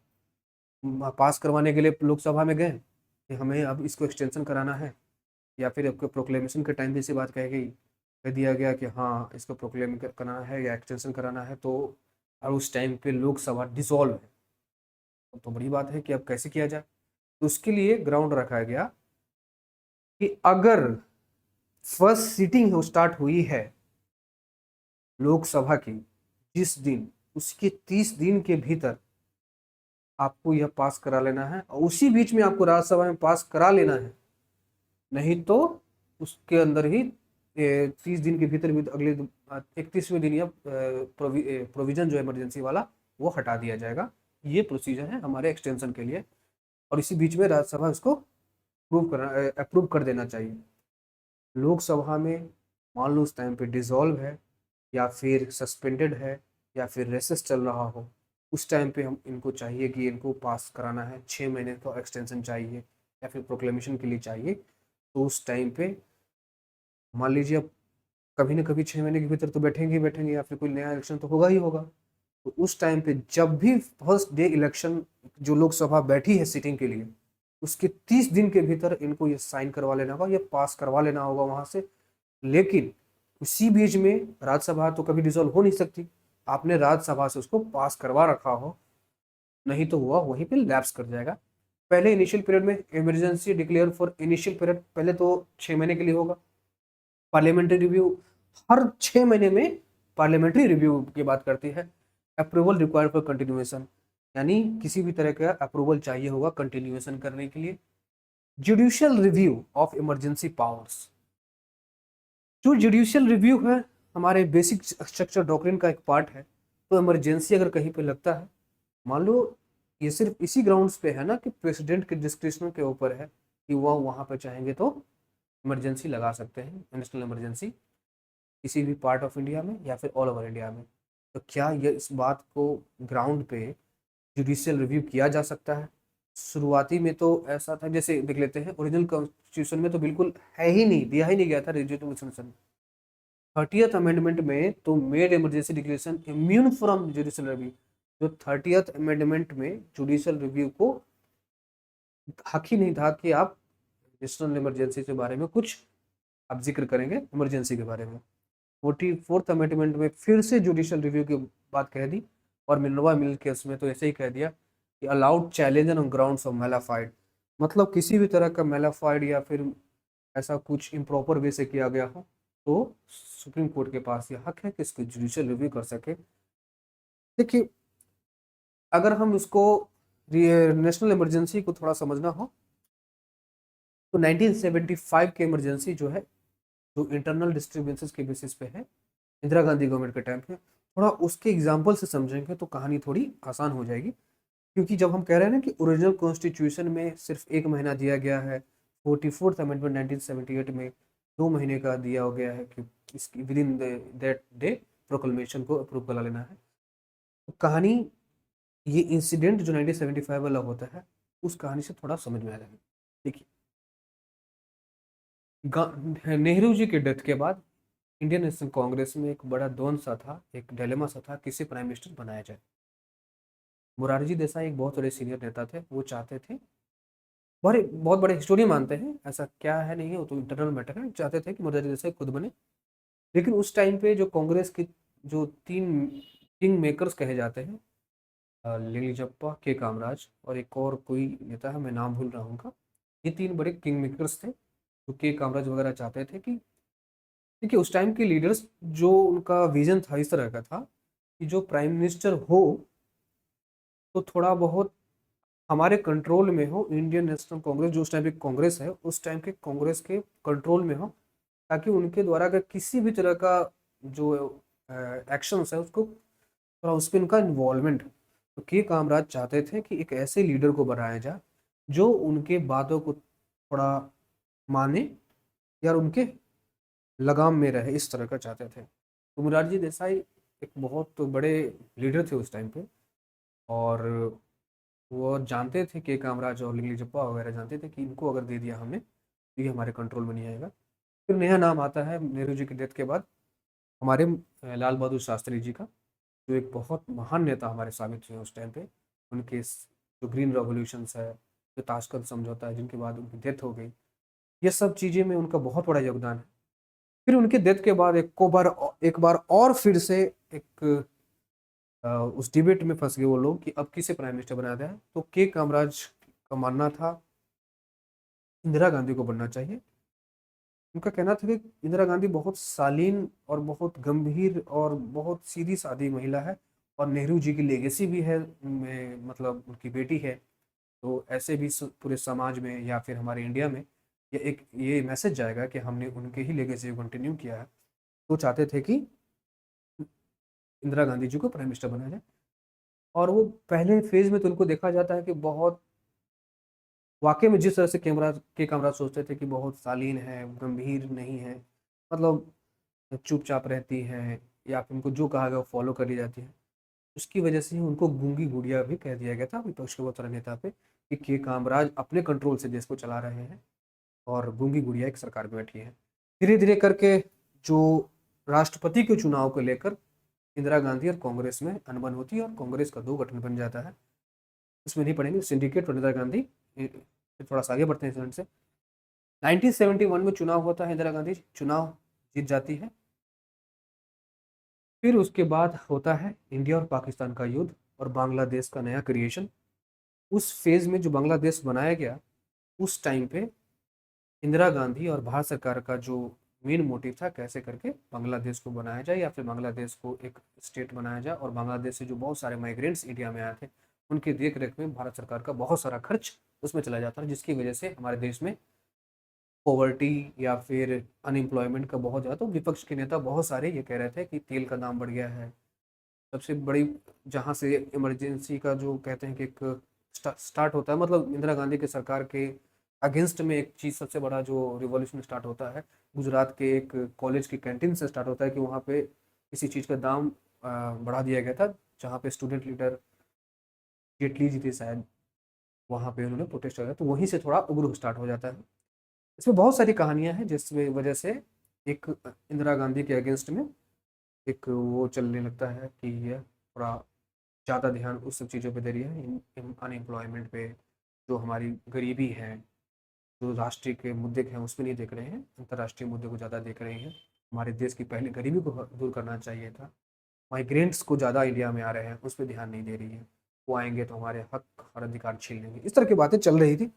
पास करवाने के लिए लोकसभा में गए कि हमें अब इसको एक्सटेंशन कराना है, या फिर आपको प्रोक्लेमेशन के टाइम भी इसी बात कह गई कह दिया गया कि हाँ इसको प्रोक्लेम कराना है या एक्सटेंशन कराना है, तो और उस टाइम पे लोकसभा डिसॉल्व है, तो बड़ी बात है कि अब कैसे किया जाए। तो उसके लिए ग्राउंड रखा गया कि अगर फर्स्ट सीटिंग स्टार्ट हुई है लोकसभा की जिस दिन, उसके 30 दिन के भीतर आपको यह पास करा लेना है, और उसी बीच में आपको राज्यसभा में पास करा लेना है, नहीं तो उसके अंदर ही 30 दिन के भीतर भी अगले 31वें दिन या प्रोविजन जो इमरजेंसी वाला वो हटा दिया जाएगा। ये प्रोसीजर है हमारे एक्सटेंशन के लिए, और इसी बीच में राज्यसभा इसको अप्रूव कर देना चाहिए। लोकसभा में मान लो उस टाइम पे डिसॉल्व है या फिर सस्पेंडेड है या फिर रेसेस चल रहा हो, उस टाइम पे हम इनको चाहिए कि इनको पास कराना है, 6 महीने का एक्सटेंशन चाहिए या फिर प्रोक्लेमेशन के लिए चाहिए, तो उस टाइम पे मान लीजिए अब कभी ना कभी 6 महीने के भीतर तो बैठेंगे ही बैठेंगे, या फिर कोई नया इलेक्शन तो होगा ही होगा। तो उस टाइम पे जब भी फर्स्ट डे इलेक्शन जो लोकसभा बैठी है सीटिंग के लिए, उसके 30 दिन के भीतर इनको ये साइन करवा लेना होगा, ये पास करवा लेना होगा वहां से। लेकिन उसी बीच में राज्यसभा तो कभी डिसॉल्व हो नहीं सकती, आपने राज्यसभा से उसको पास करवा रखा हो, नहीं तो हुआ वहीं पे लैप्स कर जाएगा। पहले इनिशियल पीरियड में emergency declare for initial period, पहले तो 6 महीने के लिए होगा। पार्लियामेंट्री रिव्यू हर 6 महीने में पार्लियामेंट्री रिव्यू की बात करती है। अप्रूवल रिक्वायर्ड फॉर कंटिन्यूएशन, यानी किसी भी तरह का अप्रूवल चाहिए होगा कंटिन्यूएशन करने के लिए। Judicial review of emergency powers, जो जुडिशियल रिव्यू है हमारे बेसिक स्ट्रक्चर डॉक्ट्रिन का एक पार्ट है। तो इमरजेंसी अगर कहीं पे लगता है, मान लो ये सिर्फ इसी ग्राउंड्स पे है ना कि प्रेसिडेंट के डिस्क्रिप्शन के ऊपर है कि वह वहां पे चाहेंगे तो इमरजेंसी लगा सकते हैं, नेशनल इमरजेंसी, किसी भी पार्ट ऑफ इंडिया में या फिर ऑल ओवर इंडिया में। तो क्या ये इस बात को ग्राउंड पे जुडिशियल रिव्यू किया जा सकता है? शुरुआती में तो ऐसा था, जैसे देख लेते हैं ओरिजिनल कॉन्स्टिट्यूशन में तो बिल्कुल है ही नहीं, दिया ही नहीं गया था जुडिशियल। 30th अमेंडमेंट में तो made emergency declaration immune from judicial review. जो 30th अमेंडमेंट में जुडिशियल रिव्यू को हक ही नहीं था कि आप नेशनल इमरजेंसी के बारे में कुछ आप जिक्र करेंगे इमरजेंसी के बारे में। 44th अमेंडमेंट में फिर से जुडिशियल रिव्यू की बात कह दी, और मिनर्वा मिल केस में तो ऐसे ही कह दिया कि allowed challenge on grounds of mala fide, मतलब किसी भी तरह का मेलाफाइड या फिर ऐसा कुछ इम्प्रॉपर वे से किया गया हो तो सुप्रीम कोर्ट के पास ये हक है कि इसको जुडिशियल रिव्यू कर सके। देखिए, अगर हम इसको नेशनल इमरजेंसी को थोड़ा समझना हो तो 1975 के इमरजेंसी जो है, जो इंटरनल डिस्टर्बेंसेस के बेसिस पे है, इंदिरा गांधी गवर्नमेंट के टाइम पे, थोड़ा उसके एग्जाम्पल से समझेंगे तो कहानी थोड़ी आसान हो जाएगी। क्योंकि जब हम कह रहे हैं ना कि ओरिजिनल कॉन्स्टिट्यूशन में सिर्फ 1 महीना दिया गया है, 44th अमेंडमेंट 1978 में 2 महीने का दिया हो गया है कि इसकी with in that day proclamation को अप्रूव करा लेना है। तो कहानी, ये इंसिडेंट जो 1975 वाला होता है, उस कहानी से थोड़ा समझ में आ जाएगा। देखिए, नेहरू जी के डेथ के बाद इंडियन नेशनल कांग्रेस में एक बड़ा द्वंद सा था, एक डिलेमा सा था, किसे प्राइम मिनिस्टर बनाया जाए। मोरारजी देसाई एक बहुत बड़े सीनियर नेता थे, वो चाहते थे, बड़े बहुत बड़े हिस्टोरियन मानते हैं, ऐसा क्या है नहीं है, वो तो इंटरनल मैटर है, चाहते थे कि मोरारजी देसाई खुद बने। लेकिन उस टाइम पे जो कांग्रेस की जो 3 किंग मेकर्स कहे जाते हैं, लिंगजप्पा, के कामराज और एक और कोई नेता है, मैं नाम भूल रहा हूँ उनका, ये 3 बड़े किंग मेकर्स थे। जो के कामराज वगैरह चाहते थे कि देखिए उस टाइम के लीडर्स, जो उनका विजन था इस तरह का था कि जो प्राइम मिनिस्टर हो तो थोड़ा बहुत हमारे कंट्रोल में हो, इंडियन नेशनल कांग्रेस जो उस टाइम की कांग्रेस है, उस टाइम के कांग्रेस के कंट्रोल में हो, ताकि उनके द्वारा अगर किसी भी तरह का जो एक्शंस है उसको थोड़ा उस पर उनका इन्वॉल्वमेंट। तो के कामराज चाहते थे कि एक ऐसे लीडर को बनाया जाए जो उनके बातों को थोड़ा माने या उनके लगाम में रहे, इस तरह का चाहते थे। तो मोरारजी देसाई एक बहुत बड़े लीडर थे उस टाइम पे, और वो जानते थे के कामराज और लिंगली वगैरह जानते थे कि इनको अगर दे दिया हमने तो ये हमारे कंट्रोल में नहीं आएगा। फिर नया नाम आता है नेहरू जी की डेथ के बाद हमारे लाल बहादुर शास्त्री जी का, जो एक बहुत महान नेता हमारे साबित हुए उस टाइम पे। उनके जो ग्रीन रेवोल्यूशंस है, जो ताशकंद समझौता है, जिनके बाद उनकी डेथ हो गई, ये सब चीज़ें में उनका बहुत बड़ा योगदान है। फिर उनके डेथ के बाद एक बार और फिर से एक उस डिबेट में फंस गए वो लोग कि अब किसे प्राइम मिनिस्टर बनाया जाए। तो के कामराज का मानना था इंदिरा गांधी को बनना चाहिए। उनका कहना था कि इंदिरा गांधी बहुत शालीन और बहुत गंभीर और बहुत सीधी सादी महिला है, और नेहरू जी की लेगेसी भी है, मतलब उनकी बेटी है। तो ऐसे भी पूरे समाज में या फिर हमारे इंडिया में ये मैसेज जाएगा कि हमने उनके ही लेगेसी को कंटिन्यू किया है। तो चाहते थे कि इंदिरा गांधी जी को प्राइम मिनिस्टर बनाया जाए। और वो पहले फेज में तो उनको देखा जाता है कि बहुत वाकई में जिस तरह से के कामराज सोचते थे कि बहुत शालीन है, गंभीर नहीं है, मतलब चुपचाप रहती है, या फिर उनको जो कहा गया वो फॉलो करी जाती है, उसकी वजह से ही उनको गूंगी गुड़िया भी कह दिया गया था विपक्ष के बहुत सारे नेता पे कि के कामराज अपने कंट्रोल से देश को चला रहे हैं और गूंगी गुड़िया एक सरकार में बैठी है। धीरे धीरे करके जो राष्ट्रपति के चुनाव को लेकर इंदिरा गांधी और कांग्रेस में अनबन होती है और कांग्रेस का दो गठन बन जाता है। इसमें नहीं पढ़ेंगे, सिंडिकेट और इंदिरा गांधी। फिर थोड़ा सा आगे बढ़ते हैं स्टूडेंट से। 1971 में चुनाव होता है, इंदिरा गांधी चुनाव जीत जाती है। फिर उसके बाद होता है इंडिया और पाकिस्तान का युद्ध और बांग्लादेश का नया क्रिएशन। उस फेज में जो बांग्लादेश बनाया गया, उस टाइम पे इंदिरा गांधी और भारत सरकार का जो मेन मोटिव था कैसे करके बांग्लादेश को बनाया जाए या फिर बांग्लादेश को एक स्टेट बनाया जाए, और बांग्लादेश से जो बहुत सारे माइग्रेंट्स इंडिया में आए थे उनकी देख रेख में भारत सरकार का बहुत सारा खर्च उसमें चला जाता है, जिसकी वजह से हमारे देश में पॉवर्टी या फिर अनएम्प्लॉयमेंट का बहुत ज़्यादा। तो विपक्ष के नेता बहुत सारे ये कह रहे थे कि तेल का दाम बढ़ गया है, सबसे बड़ी जहाँ से इमरजेंसी का जो कहते हैं कि एक स्टार्ट होता है, मतलब इंदिरा गांधी के सरकार के अगेंस्ट में एक चीज़ सबसे बड़ा जो रिवॉल्यूशन स्टार्ट होता है गुजरात के एक कॉलेज की कैंटीन से स्टार्ट होता है कि वहाँ पे किसी चीज़ का दाम बढ़ा दिया गया था, जहाँ पे स्टूडेंट लीडर जेटली जी थे शायद, वहाँ पे उन्होंने प्रोटेस्ट किया, तो वहीं से थोड़ा उग्र स्टार्ट हो जाता है। इसमें बहुत सारी कहानियां हैं जिसमें वजह से एक इंदिरा गांधी के अगेंस्ट में एक वो चलने लगता है कि ये थोड़ा ज़्यादा ध्यान उस सब चीज़ों पे दे रही है, अनएम्प्लॉयमेंट पे, जो हमारी गरीबी है, जो राष्ट्रीय के मुद्दे हैं उस पर नहीं देख रहे हैं, अंतर्राष्ट्रीय मुद्दे को ज़्यादा देख रहे हैं। हमारे देश की पहले गरीबी को दूर करना चाहिए था। माइग्रेंट्स को ज़्यादा इंडिया में आ रहे हैं, उस पर ध्यान नहीं दे रही है। वो आएंगे तो हमारे हक और अधिकार छीन लेंगे, इस तरह की बातें चल रही थी।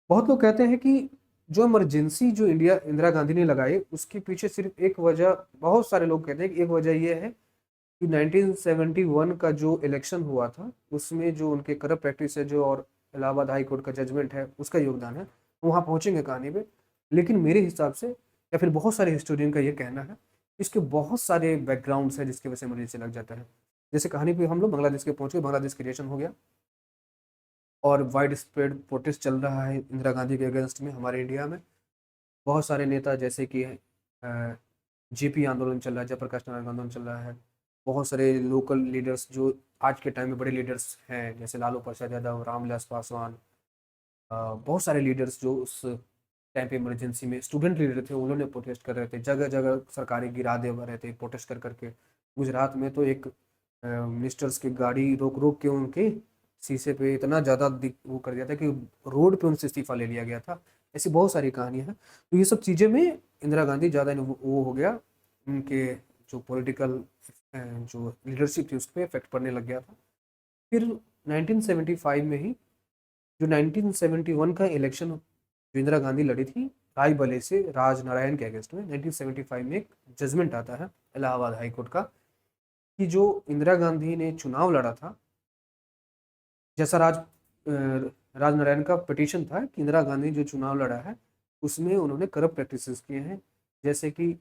बहुत लोग कहते हैं कि जो इमरजेंसी जो इंदिरा गांधी ने लगाई उसके पीछे सिर्फ एक वजह, बहुत सारे लोग कहते हैं कि एक वजह यह है कि 1971 का जो इलेक्शन हुआ था उसमें जो उनके करप्ट प्रैक्टिस है जो, और इलाहाबाद हाई कोर्ट का जजमेंट है, उसका योगदान है। वहाँ पहुंचेंगे कहानी पे, लेकिन मेरे हिसाब से या फिर बहुत सारे हिस्टोरियन का ये कहना है इसके बहुत सारे बैकग्राउंड्स है जिसकी वजह से इमरजेंसी लग जाता है। जैसे कहानी पे हम लोग बांग्लादेश के पहुंच गए, बांग्लादेश क्रिएशन हो गया और वाइड स्प्रेड प्रोटेस्ट चल रहा है इंदिरा गांधी के अगेंस्ट में हमारे इंडिया में। बहुत सारे नेता जैसे कि जेपी आंदोलन चल रहा है, जयप्रकाश नारायण आंदोलन चल रहा है। बहुत सारे लोकल लीडर्स जो आज के टाइम में बड़े लीडर्स हैं जैसे लालू प्रसाद यादव, रामविलास पासवान, बहुत सारे लीडर्स जो उस टाइम पे इमरजेंसी में स्टूडेंट लीडर थे, उन्होंने प्रोटेस्ट कर रहे थे, जगह जगह सरकारी गिरा दे रहे थे प्रोटेस्ट कर करके। गुजरात में तो एक मिनिस्टर्स की गाड़ी रोक रोक के उनके शीशे पे इतना ज़्यादा वो कर दिया था कि रोड पे उनसे इस्तीफा ले लिया गया था। ऐसी बहुत सारी कहानियां हैं। तो ये सब चीज़ें में इंदिरा गांधी ज़्यादा वो हो गया, उनके जो पॉलिटिकल जो लीडरशिप थी उस पर इफेक्ट पड़ने लग गया था। फिर 1975 में ही जो 1971 का इलेक्शन जो इंदिरा गांधी लड़ी थी राय बले से राजनारायण के अगेंस्ट में 1975 में एक जजमेंट आता है इलाहाबाद हाई कोर्ट का कि जो इंदिरा गांधी ने चुनाव लड़ा था, जैसा राजनारायण का पिटीशन था कि इंदिरा गांधी जो चुनाव लड़ा है उसमें उन्होंने करप्ट प्रैक्टिसेस किए हैं, जैसे कि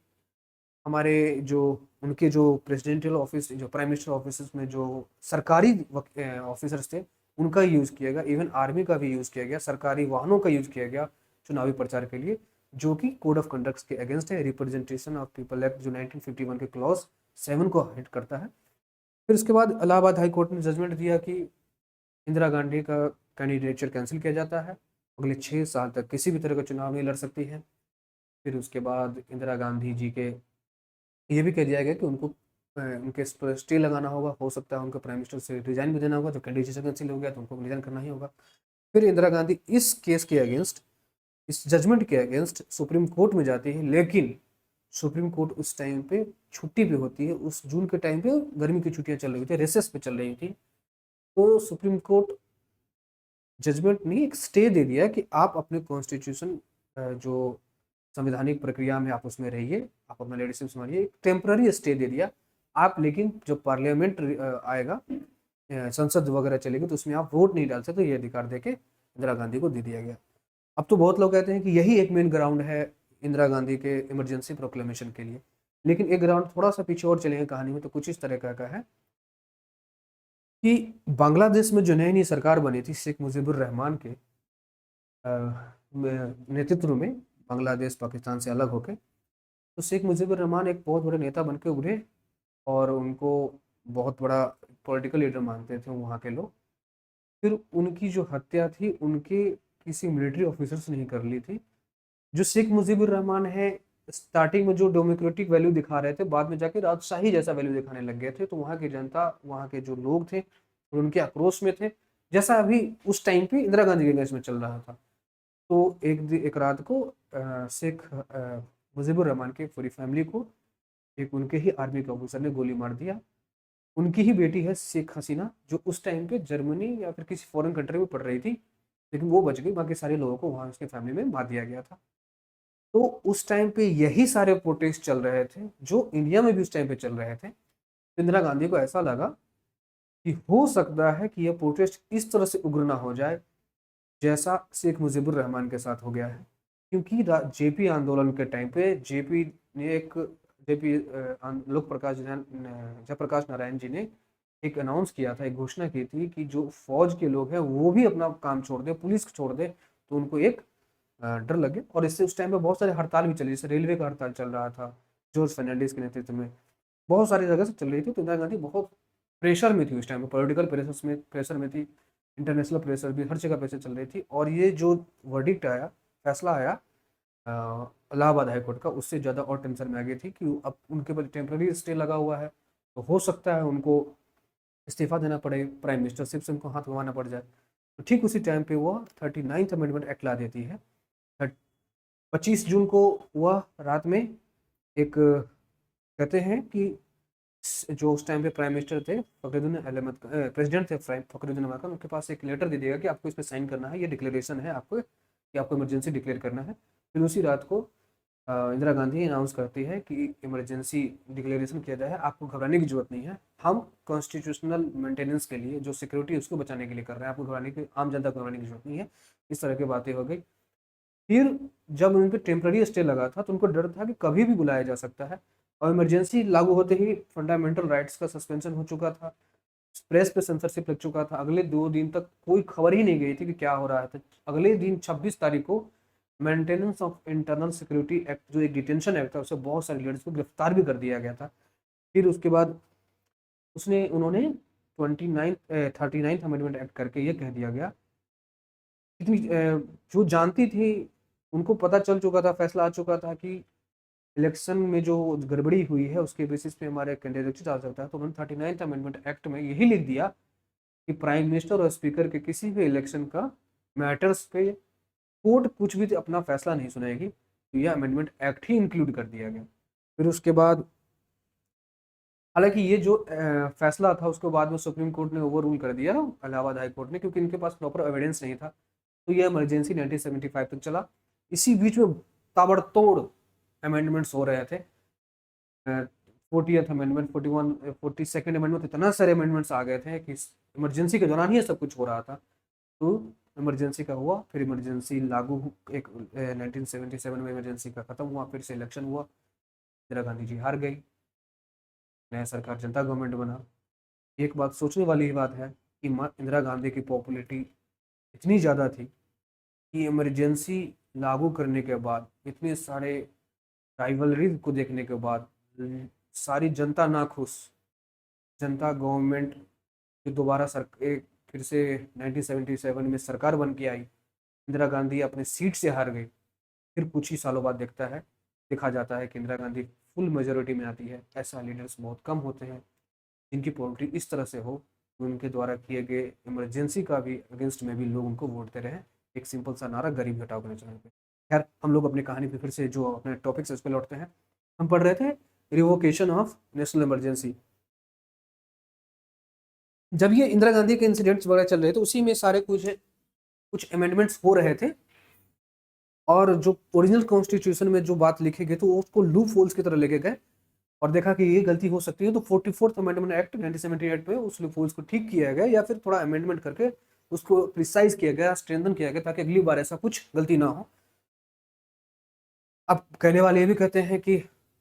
हमारे जो उनके जो प्रेसिडेंशियल ऑफिस, जो प्राइम मिनिस्टर ऑफिस में जो सरकारी ऑफिसर्स थे उनका यूज़ किया गया, इवन आर्मी का भी यूज़ किया गया, सरकारी वाहनों का यूज़ किया गया चुनावी प्रचार के लिए, जो कि कोड ऑफ कंडक्ट के अगेंस्ट है। रिप्रेजेंटेशन ऑफ पीपल एक्ट जो 1951 के क्लॉज 7 को हिट करता है। फिर उसके बाद इलाहाबाद हाई कोर्ट ने जजमेंट दिया कि इंदिरा गांधी का कैंडिडेचर कैंसिल किया जाता है, अगले 6 साल तक किसी भी तरह का चुनाव नहीं लड़ सकती है। फिर उसके बाद इंदिरा गांधी जी के ये भी कह दिया गया कि उनको उनके स्टे लगाना होगा, हो सकता है उनको प्राइम मिनिस्टर से रिजाइन भी देना होगा, तो कैंडिडेचर कैंसिल हो गया तो उनको रिजाइन करना ही होगा। फिर इंदिरा गांधी इस केस के अगेंस्ट, इस जजमेंट के अगेंस्ट सुप्रीम कोर्ट में जाती है, लेकिन सुप्रीम कोर्ट उस टाइम पे छुट्टी पे होती है। उस जून के टाइम पे गर्मी की छुट्टियां चल रही थी, रेसेस पे चल रही थी, तो सुप्रीम कोर्ट जजमेंट ने एक स्टे दे दिया कि आप अपने कॉन्स्टिट्यूशन जो संवैधानिक प्रक्रिया में आप उसमें रहिए, आप अपना लीडरशिप संभालिए, एक टेम्पररी स्टे दे दिया आप, लेकिन जब पार्लियामेंट आएगा, संसद वगैरह चलेगी, तो उसमें आप वोट नहीं डाल सकते, ये अधिकार देके इंदिरा गांधी को दे दिया गया। अब तो बहुत लोग कहते हैं कि यही एक मेन ग्राउंड है इंदिरा गांधी के इमरजेंसी प्रोक्लेमेशन के लिए, लेकिन एक ग्राउंड थोड़ा सा पीछे और चलेंगे कहानी में तो कुछ इस तरह का है कि बांग्लादेश में जो नई नई सरकार बनी थी शेख मुजीबुर रहमान के नेतृत्व में, बांग्लादेश पाकिस्तान से अलग होकर, तो शेख मुजीबुर रहमान एक बहुत बड़े नेता बन के उभरे और उनको बहुत बड़ा पॉलिटिकल लीडर मानते थे वहाँ के लोग। फिर उनकी जो हत्या थी उनके किसी मिलिट्री ऑफिसर्स ने ही कर ली थी। जो शेख मुजीबुर रहमान है, स्टार्टिंग में जो डेमोक्रेटिक वैल्यू दिखा रहे थे, बाद में जाके राजशाही जैसा वैल्यू दिखाने लग गए थे, तो वहाँ की जनता, वहाँ के जो लोग थे उनके आक्रोश में थे, जैसा अभी उस टाइम पे इंदिरा गांधी के केस में चल रहा था। तो एक रात को शेख मुजीबुर रहमान की पूरी फैमिली को एक उनके ही आर्मी के ऑफिसर ने गोली मार दिया। उनकी ही बेटी है शेख हसीना, जो उस टाइम पे जर्मनी या फिर किसी फॉरेन कंट्री में पढ़ रही थी, लेकिन वो बच गई, बाकी सारे लोगों को वहाँ उसके फैमिली में मार दिया गया था। तो उस टाइम पे यही सारे प्रोटेस्ट चल रहे थे जो इंडिया में भी उस टाइम पे चल रहे थे। इंदिरा गांधी को ऐसा लगा कि हो सकता है कि यह प्रोटेस्ट इस तरह से उग्र ना हो जाए जैसा शेख मुजीबुर रहमान के साथ हो गया है, क्योंकि जेपी आंदोलन के टाइम पे जेपी ने एक जेपी लोक प्रकाश जयप्रकाश नारायण जी ने एक अनाउंस किया था, एक घोषणा की थी कि जो फौज के लोग हैं वो भी अपना काम छोड़ दे, पुलिस छोड़ दे, तो उनको एक डर लगे। और इससे उस टाइम पे बहुत सारे हड़ताल भी चली, जैसे रेलवे का हड़ताल चल रहा था जॉर्ज फर्नांडिस के नेतृत्व में, बहुत सारी जगह से चल रही थी। तो इंदिरा गांधी बहुत प्रेशर में थी उस टाइम पे, पॉलिटिकल प्रेशर में थी, इंटरनेशनल प्रेशर भी, हर जगह प्रेशर चल रही थी। और ये जो वर्डिक्ट आया, फैसला आया इलाहाबाद हाई कोर्ट का, उससे ज़्यादा और टेंशन में आ गई थी कि अब उनके पर टेम्प्रेरी स्टे लगा हुआ है, तो हो सकता है उनको इस्तीफा देना पड़े, प्राइम मिनिस्टरशिप से उनको हाथ गंवाना पड़ जाए। तो ठीक उसी टाइम पे वो 39th अमेंडमेंट एक्ट ला देती है। 25 जून को वह रात में एक कहते हैं कि जो उस टाइम पे प्राइम मिनिस्टर थे फखरुद्दीन अहमद, प्रेसिडेंट थे फखरुद्दीन अहमद खान, उनके पास एक लेटर दे दिया कि आपको इस पर साइन करना है, ये डिक्लेरेशन है आपको कि आपको इमरजेंसी डिक्लेयर करना है। फिर उसी रात को इंदिरा गांधी अनाउंस करती है कि इमरजेंसी डिक्लेरेशन किया जाए, आपको घबराने की जरूरत नहीं है, हम कॉन्स्टिट्यूशनल मेंटेनेंस के लिए, जो सिक्योरिटी है उसको बचाने के लिए कर रहे हैं, आपको घबराने की, आम जनता को घबराने की जरूरत नहीं है। इस तरह की बातें हो गई। फिर जब उन पर टेम्प्रेरी स्टे लगा था तो उनको डर था कि कभी भी बुलाया जा सकता है, और इमरजेंसी लागू होते ही फंडामेंटल राइट्स का सस्पेंशन हो चुका था, प्रेस पे सेंसरशिप लग चुका था, अगले 2 दिन तक कोई खबर ही नहीं गई थी कि क्या हो रहा है। अगले दिन 26 तारीख को maintenance of internal security act, जो एक डिटेंशन एक्ट था, उससे बहुत सारे लीडर्स को गिरफ्तार भी कर दिया गया था। फिर उसके बाद उन्होंने 39th अमेंडमेंट एक्ट करके ये कह दिया गया, इतनी जो जानती थी उनको पता चल चुका था, फैसला आ चुका था कि इलेक्शन में जो गड़बड़ी हुई है उसके बेसिस पे हमारे कैंडिडेट जा सकता है। तो उन्होंने 39th अमेंडमेंट एक्ट में यही लिख दिया कि प्राइम मिनिस्टर और स्पीकर के किसी भी इलेक्शन का मैटर्स पे कोर्ट कुछ भी अपना फैसला नहीं सुनाएगी। तो यह अमेंडमेंट एक्ट ही इंक्लूड कर दिया गया। फिर उसके बाद हालांकि ये जो फैसला था उसके बाद में सुप्रीम कोर्ट ने ओवर रूल कर दिया इलाहाबाद हाई कोर्ट ने, क्योंकि इनके पास प्रॉपर एविडेंस नहीं था। तो यह इमरजेंसी 1975 तक चला। इसी बीच में ताबड़तोड़ अमेंडमेंट्स हो रहे थे। 40th अमेंडमेंट, 41, 42nd अमेंडमेंट, इतना सारे अमेंडमेंट्स आ गए थे कि इमरजेंसी के दौरान ही ये सब कुछ हो रहा था। तो इमरजेंसी का हुआ, फिर इमरजेंसी लागू, एक 1977 में इमरजेंसी का खत्म हुआ, फिर से इलेक्शन हुआ, इंदिरा गांधी जी हार गई, नया सरकार जनता गवर्नमेंट बना। एक बात सोचने वाली बात है कि इंदिरा गांधी की पॉपुलैरिटी इतनी ज़्यादा थी कि इमरजेंसी लागू करने के बाद, इतने सारे राइवलरीज को देखने के बाद, सारी जनता नाखुश, जनता गवर्नमेंट जो दोबारा एक फिर से 1977 में सरकार बन के आई, इंदिरा गांधी अपने सीट से हार गई। फिर कुछ ही सालों बाद देखा जाता है कि इंदिरा गांधी फुल मेजोरिटी में आती है। ऐसा लीडर्स बहुत कम होते हैं जिनकी पॉलिटी इस तरह से हो कि उनके द्वारा किए गए इमरजेंसी का भी अगेंस्ट में भी लोग उनको वोट दे रहे हैं। एक सिंपल सा नारा, गरीब घटाओ करने चैनल पे। खैर, हम लोग अपनी कहानी पे फिर से जो अपने टॉपिक से उस पर लौटते हैं। हम पढ़ रहे थे रिवोकेशन ऑफ नेशनल इमरजेंसी। जब ये इंदिरा गांधी के इंसिडेंट्स वगैरह चल रहे थे, उसी में सारे कुछ अमेंडमेंट्स हो रहे थे, और जो ओरिजिनल कॉन्स्टिट्यूशन में जो बात लिखे गए तो उसको लूप होल्स की तरह लेके गए और देखा कि ये गलती हो सकती है। तो 44th अमेंडमेंट एक्ट 1978 में उस लूप होल्स को ठीक किया गया, या फिर थोड़ा अमेंडमेंट करके उसको प्रिसाइज किया गया, स्ट्रेंथन किया गया, ताकि अगली बार ऐसा कुछ गलती ना हो। अब कहने वाले ये भी कहते हैं कि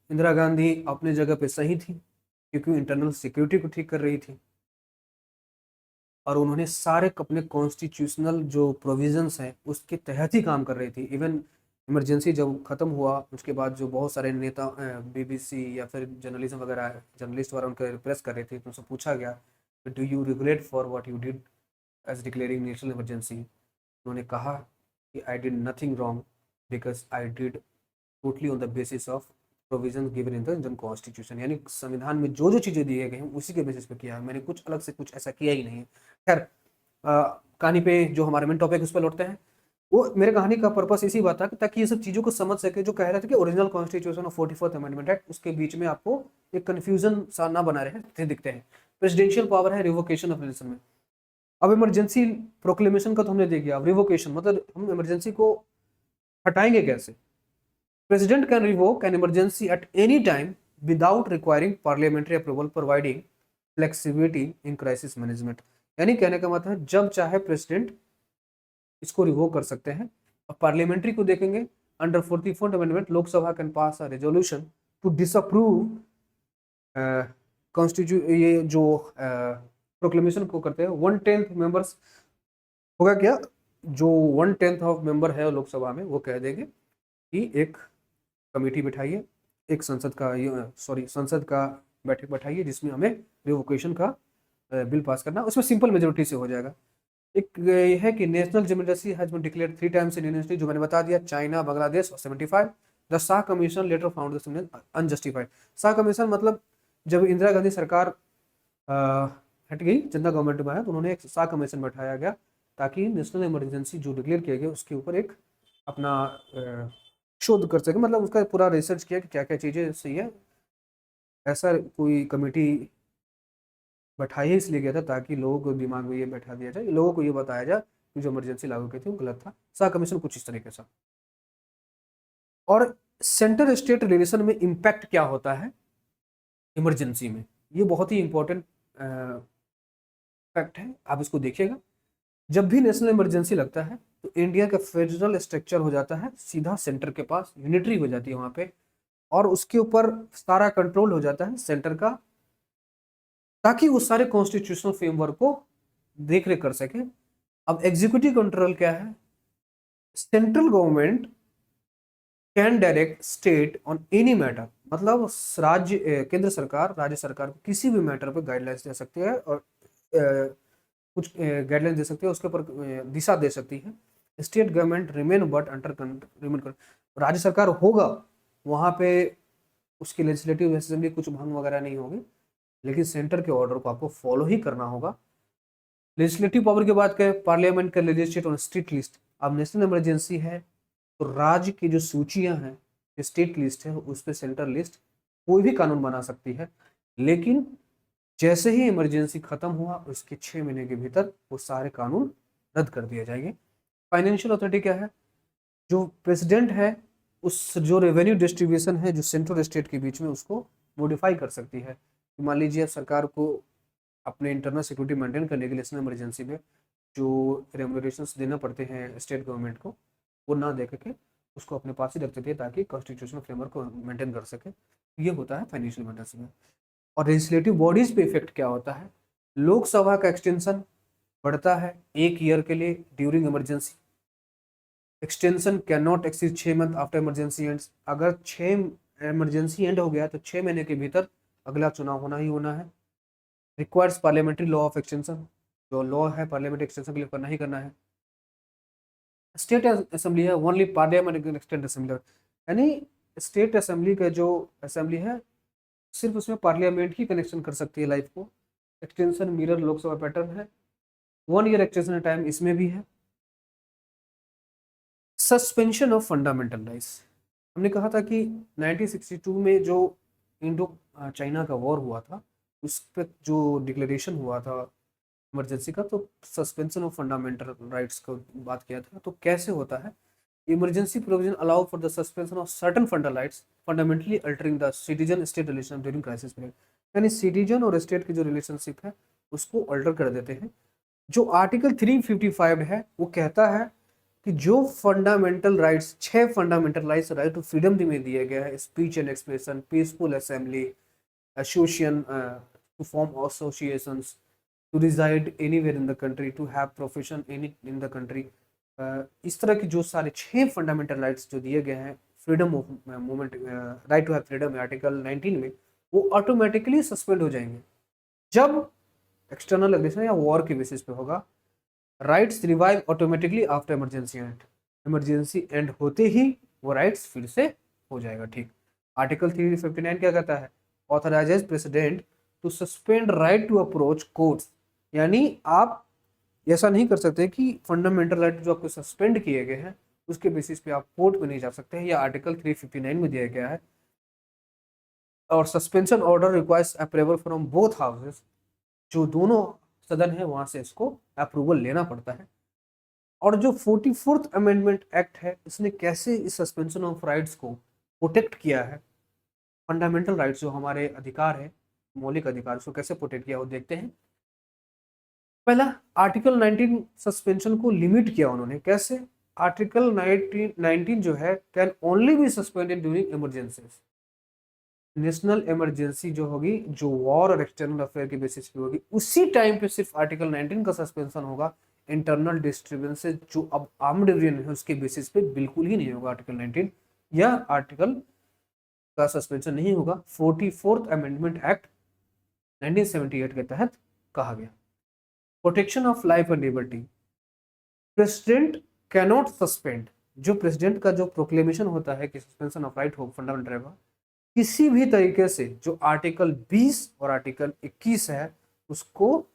इंदिरा गांधी अपने जगह पे सही थी, क्योंकि इंटरनल सिक्योरिटी को ठीक कर रही थी और उन्होंने सारे अपने कॉन्स्टिट्यूशनल जो प्रोविजंस हैं उसके तहत ही काम कर रही थी। इवन इमरजेंसी जब खत्म हुआ उसके बाद जो बहुत सारे नेता बीबीसी या फिर जर्नलिज्म वगैरह जर्नलिस्ट वगैरह उनके रिप्रेस कर रहे थे, तो उनसे पूछा गया, do you regret for what you did as declaring national emergency. उन्होंने कहा कि I did nothing wrong because I did totally on the basis of provision given in the Indian constitution. यानी संविधान में जो जो चीज़ें दी गई हैं उसी के बेसिस पे किया है, मैंने कुछ अलग से कुछ ऐसा किया ही नहीं है। खैर, कहानी पे जो हमारे मेन टॉपिक उस पर लौटते हैं। वो मेरे कहानी का पर्पस इसी बात था कि ताकि ये सब चीज़ों को समझ सके। जो कह रहे थे कि ओरिजिनल कॉन्स्टिट्यूशन और 44th अमेंडमेंट एक्ट, उसके बीच में आपको एक कन्फ्यूजन सा ना बना रहे दिखते हैं। प्रेसिडेंशियल पावर है रिवोकेशन ऑफ इलेक्शन में। अब इमरजेंसी प्रोक्लेमेशन का तो हमने देख लिया, अब रिवोकेशन मतलब हम इमरजेंसी को हटाएंगे कैसे। President can revoke an emergency at any time without requiring parliamentary approval, providing flexibility in crisis management. यानी कहने का मतलब है जब चाहे प्रेसिडेंट इसको रिवोक कर सकते हैं। अब पार्लियामेंट्री को देखेंगे, under 44th amendment Lok Sabha can pass a resolution to disapprove constitute ये जो प्रोक्लेमेशन को करते हैं। 1/10 मेंबर्स होगा क्या, जो 1/10 ऑफ मेंबर है लोकसभा में, वो कह देंगे कि एक कमेटी बिठाइए, एक संसद का बैठक बैठाइए जिसमें हमें रिवोकेशन का बिल पास करना। उसमें सिंपल मेजोरिटी से हो जाएगा। एक ये है कि national emergency has been declared 3 times in Indian history, जो मैंने बता दिया, चाइना, बांग्लादेश और 75। The Shah commission later found the unjustified. Shah commission मतलब जब इंदिरा गांधी सरकार हट गई, जनता गवर्नमेंट में आया, तो उन्होंने एक शाह कमीशन बैठाया गया ताकि नेशनल इमरजेंसी जो डिक्लेयर किया गया उसके ऊपर एक अपना शोध कर सके, मतलब उसका पूरा रिसर्च किया कि क्या क्या चीज़ें सही है। ऐसा कोई कमेटी बैठाई इसलिए गया था ताकि लोगों को दिमाग में ये बैठा दिया जाए, लोगों को ये बताया जाए कि जो इमरजेंसी लागू की थी वो गलत था। शाह कमीशन कुछ इस तरीके से। और सेंटर स्टेट रिलेशन में इम्पैक्ट क्या होता है इमरजेंसी में, ये बहुत ही इंपॉर्टेंट फैक्ट है, आप इसको देखिएगा। जब भी नेशनल इमरजेंसी लगता है तो इंडिया का फेडरल स्ट्रक्चर हो जाता है सीधा सेंटर के पास, यूनिटरी हो जाती है वहां पे, और उसके ऊपर सारा कंट्रोल हो जाता है सेंटर का, ताकि वो सारे कॉन्स्टिट्यूशनल फ्रेमवर्क को देख रेख कर सके। अब एग्जीक्यूटिव कंट्रोल क्या है, central government can direct state on any matter, मतलब केंद्र सरकार राज्य सरकार को किसी भी मैटर पे गाइडलाइंस दे सकती है और कुछ गाइडलाइंस दे सकती है, उसके ऊपर दिशा दे सकती है। State government remain but under राज्य सरकार होगा वहां पे, उसकी लेजिस्लेटिव असेंबली कुछ भंग वगैरह नहीं होगी, लेकिन सेंटर के ऑर्डर को आपको फॉलो ही करना होगा। लेजिस्लेटिव पावर की बात करें, पार्लियामेंट का लेजिस्लेट ऑन स्टेट लिस्ट। अब नेशनल इमरजेंसी है तो राज्य की जो सूचियां हैं, स्टेट लिस्ट है, उस पर सेंट्रल लिस्ट कोई भी कानून बना सकती है, लेकिन जैसे ही इमरजेंसी खत्म हुआ उसके 6 महीने के भीतर वो सारे कानून रद्द कर दिए जाएंगे। फाइनेंशियल अथॉरिटी क्या है, जो प्रेसिडेंट है उस जो रेवेन्यू डिस्ट्रीब्यूशन है जो सेंट्रल स्टेट के बीच में, उसको मॉडिफाई कर सकती है। मान लीजिए सरकार को अपने इंटरनल सिक्योरिटी मेंटेन करने के लिए इसने इमरजेंसी में जो रेमुनरेशंस देना पड़ते हैं स्टेट गवर्नमेंट को, वो ना दे करके उसको अपने पास ही रख देती है ताकि कॉन्स्टिट्यूशनल फ्रेमवर्क को मेंटेन कर सके। ये होता है फाइनेंशियल मैटर्स में। और लेजिस्लेटिव बॉडीज पे इफेक्ट क्या होता है? लोकसभा का एक्सटेंशन बढ़ता है 1 ईयर के लिए during emergency. Extension can not exceed 6 month after emergency ends. अगर 6 इमरजेंसी एंड हो गया तो 6 महीने के भीतर अगला चुनाव होना ही होना है। Requires parliamentary law of extension, जो लॉ है पार्लियामेंट्री एक्सटेंशन के लिए करना ही करना है। स्टेट असेंबली है ओनली पार्लियामेंट एक्सटेंड असेंबली, यानी स्टेट असेंबली का जो असेंबली है सिर्फ उसमें पार्लियामेंट ही कनेक्शन कर सकती है लाइफ को। एक्सटेंशन मिरर लोकसभा पैटर्न है। 1 ईयर एक्सटेंशन टाइम इसमें भी है। सस्पेंशन ऑफ फंडामेंटल राइट्स, हमने कहा था कि 1962 में जो इंडो चाइना का वॉर हुआ था उस पर जो डिक्लेरेशन हुआ था इमरजेंसी का, तो सस्पेंशन ऑफ फंडामेंटल राइट्स को बात किया था। तो कैसे होता है? Emergency provision allow for the suspension of certain fundamental rights fundamentally altering the citizen state relation during crisis period, यानी सिटीजन और स्टेट की जो रिलेशनशिप है उसको अल्टर कर देते हैं। जो आर्टिकल 355 है वो कहता है कि जो fundamental rights 6 fundamental rights, right to freedom में दिया गया है, speech and expression, peaceful assembly, association to form associations, to reside anywhere in the country, to have profession any in the country, इस तरह की जो सारे 6 फंडामेंटल राइट्स जो दिए गए हैं freedom of movement, right to have freedom article 19 में, वो ऑटोमेटिकली सस्पेंड हो जाएंगे जब एक्सटर्नल एग्रेशन या वॉर के बेसिस पे होगा। Rights revive automatically after emergency end, emergency end होते ही वो राइट्स फिर से हो जाएगा। ठीक। आर्टिकल 359 क्या कहता है? Authorises president to suspend right to approach courts, यानी आप ऐसा नहीं कर सकते कि फंडामेंटल राइट जो आपको सस्पेंड किए गए हैं उसके बेसिस पे आप कोर्ट में नहीं जा सकते हैं, या आर्टिकल 359 में दिया गया है। और suspension order requires approval from both houses, जो दोनों सदन है वहां से इसको अप्रूवल लेना पड़ता है। और जो 44th अमेंडमेंट एक्ट है इसने कैसे इस सस्पेंशन ऑफ राइट्स को प्रोटेक्ट किया है, फंडामेंटल राइट्स जो हमारे अधिकार है, मौलिक अधिकार, उसको कैसे प्रोटेक्ट किया वो देखते हैं। पहला, आर्टिकल 19 सस्पेंशन को लिमिट किया उन्होंने। कैसे? आर्टिकल 19 जो है can only be suspended during emergencies. National emergency जो होगी, जो वॉर और एक्सटर्नल अफेयर के बेसिस पे होगी, उसी टाइम पे सिर्फ आर्टिकल 19 का सस्पेंशन होगा। इंटरनल डिस्टर्बेंसेज जो अब आर्म्ड रिबेलियन है उसके बेसिस पे बिल्कुल ही नहीं होगा आर्टिकल 19, या आर्टिकल का सस्पेंशन नहीं होगा। 44th अमेंडमेंट एक्ट 1978 के तहत कहा गया। Protection of life and liberty, president cannot suspend, जो प्रेसिडेंट का जो प्रोक्लेमेशन होता है कि सस्पेंशन ऑफ राइट हो फंडामेंटल राइट, किसी भी तरीके से जो आर्टिकल 20 और आर्टिकल 21 है उसको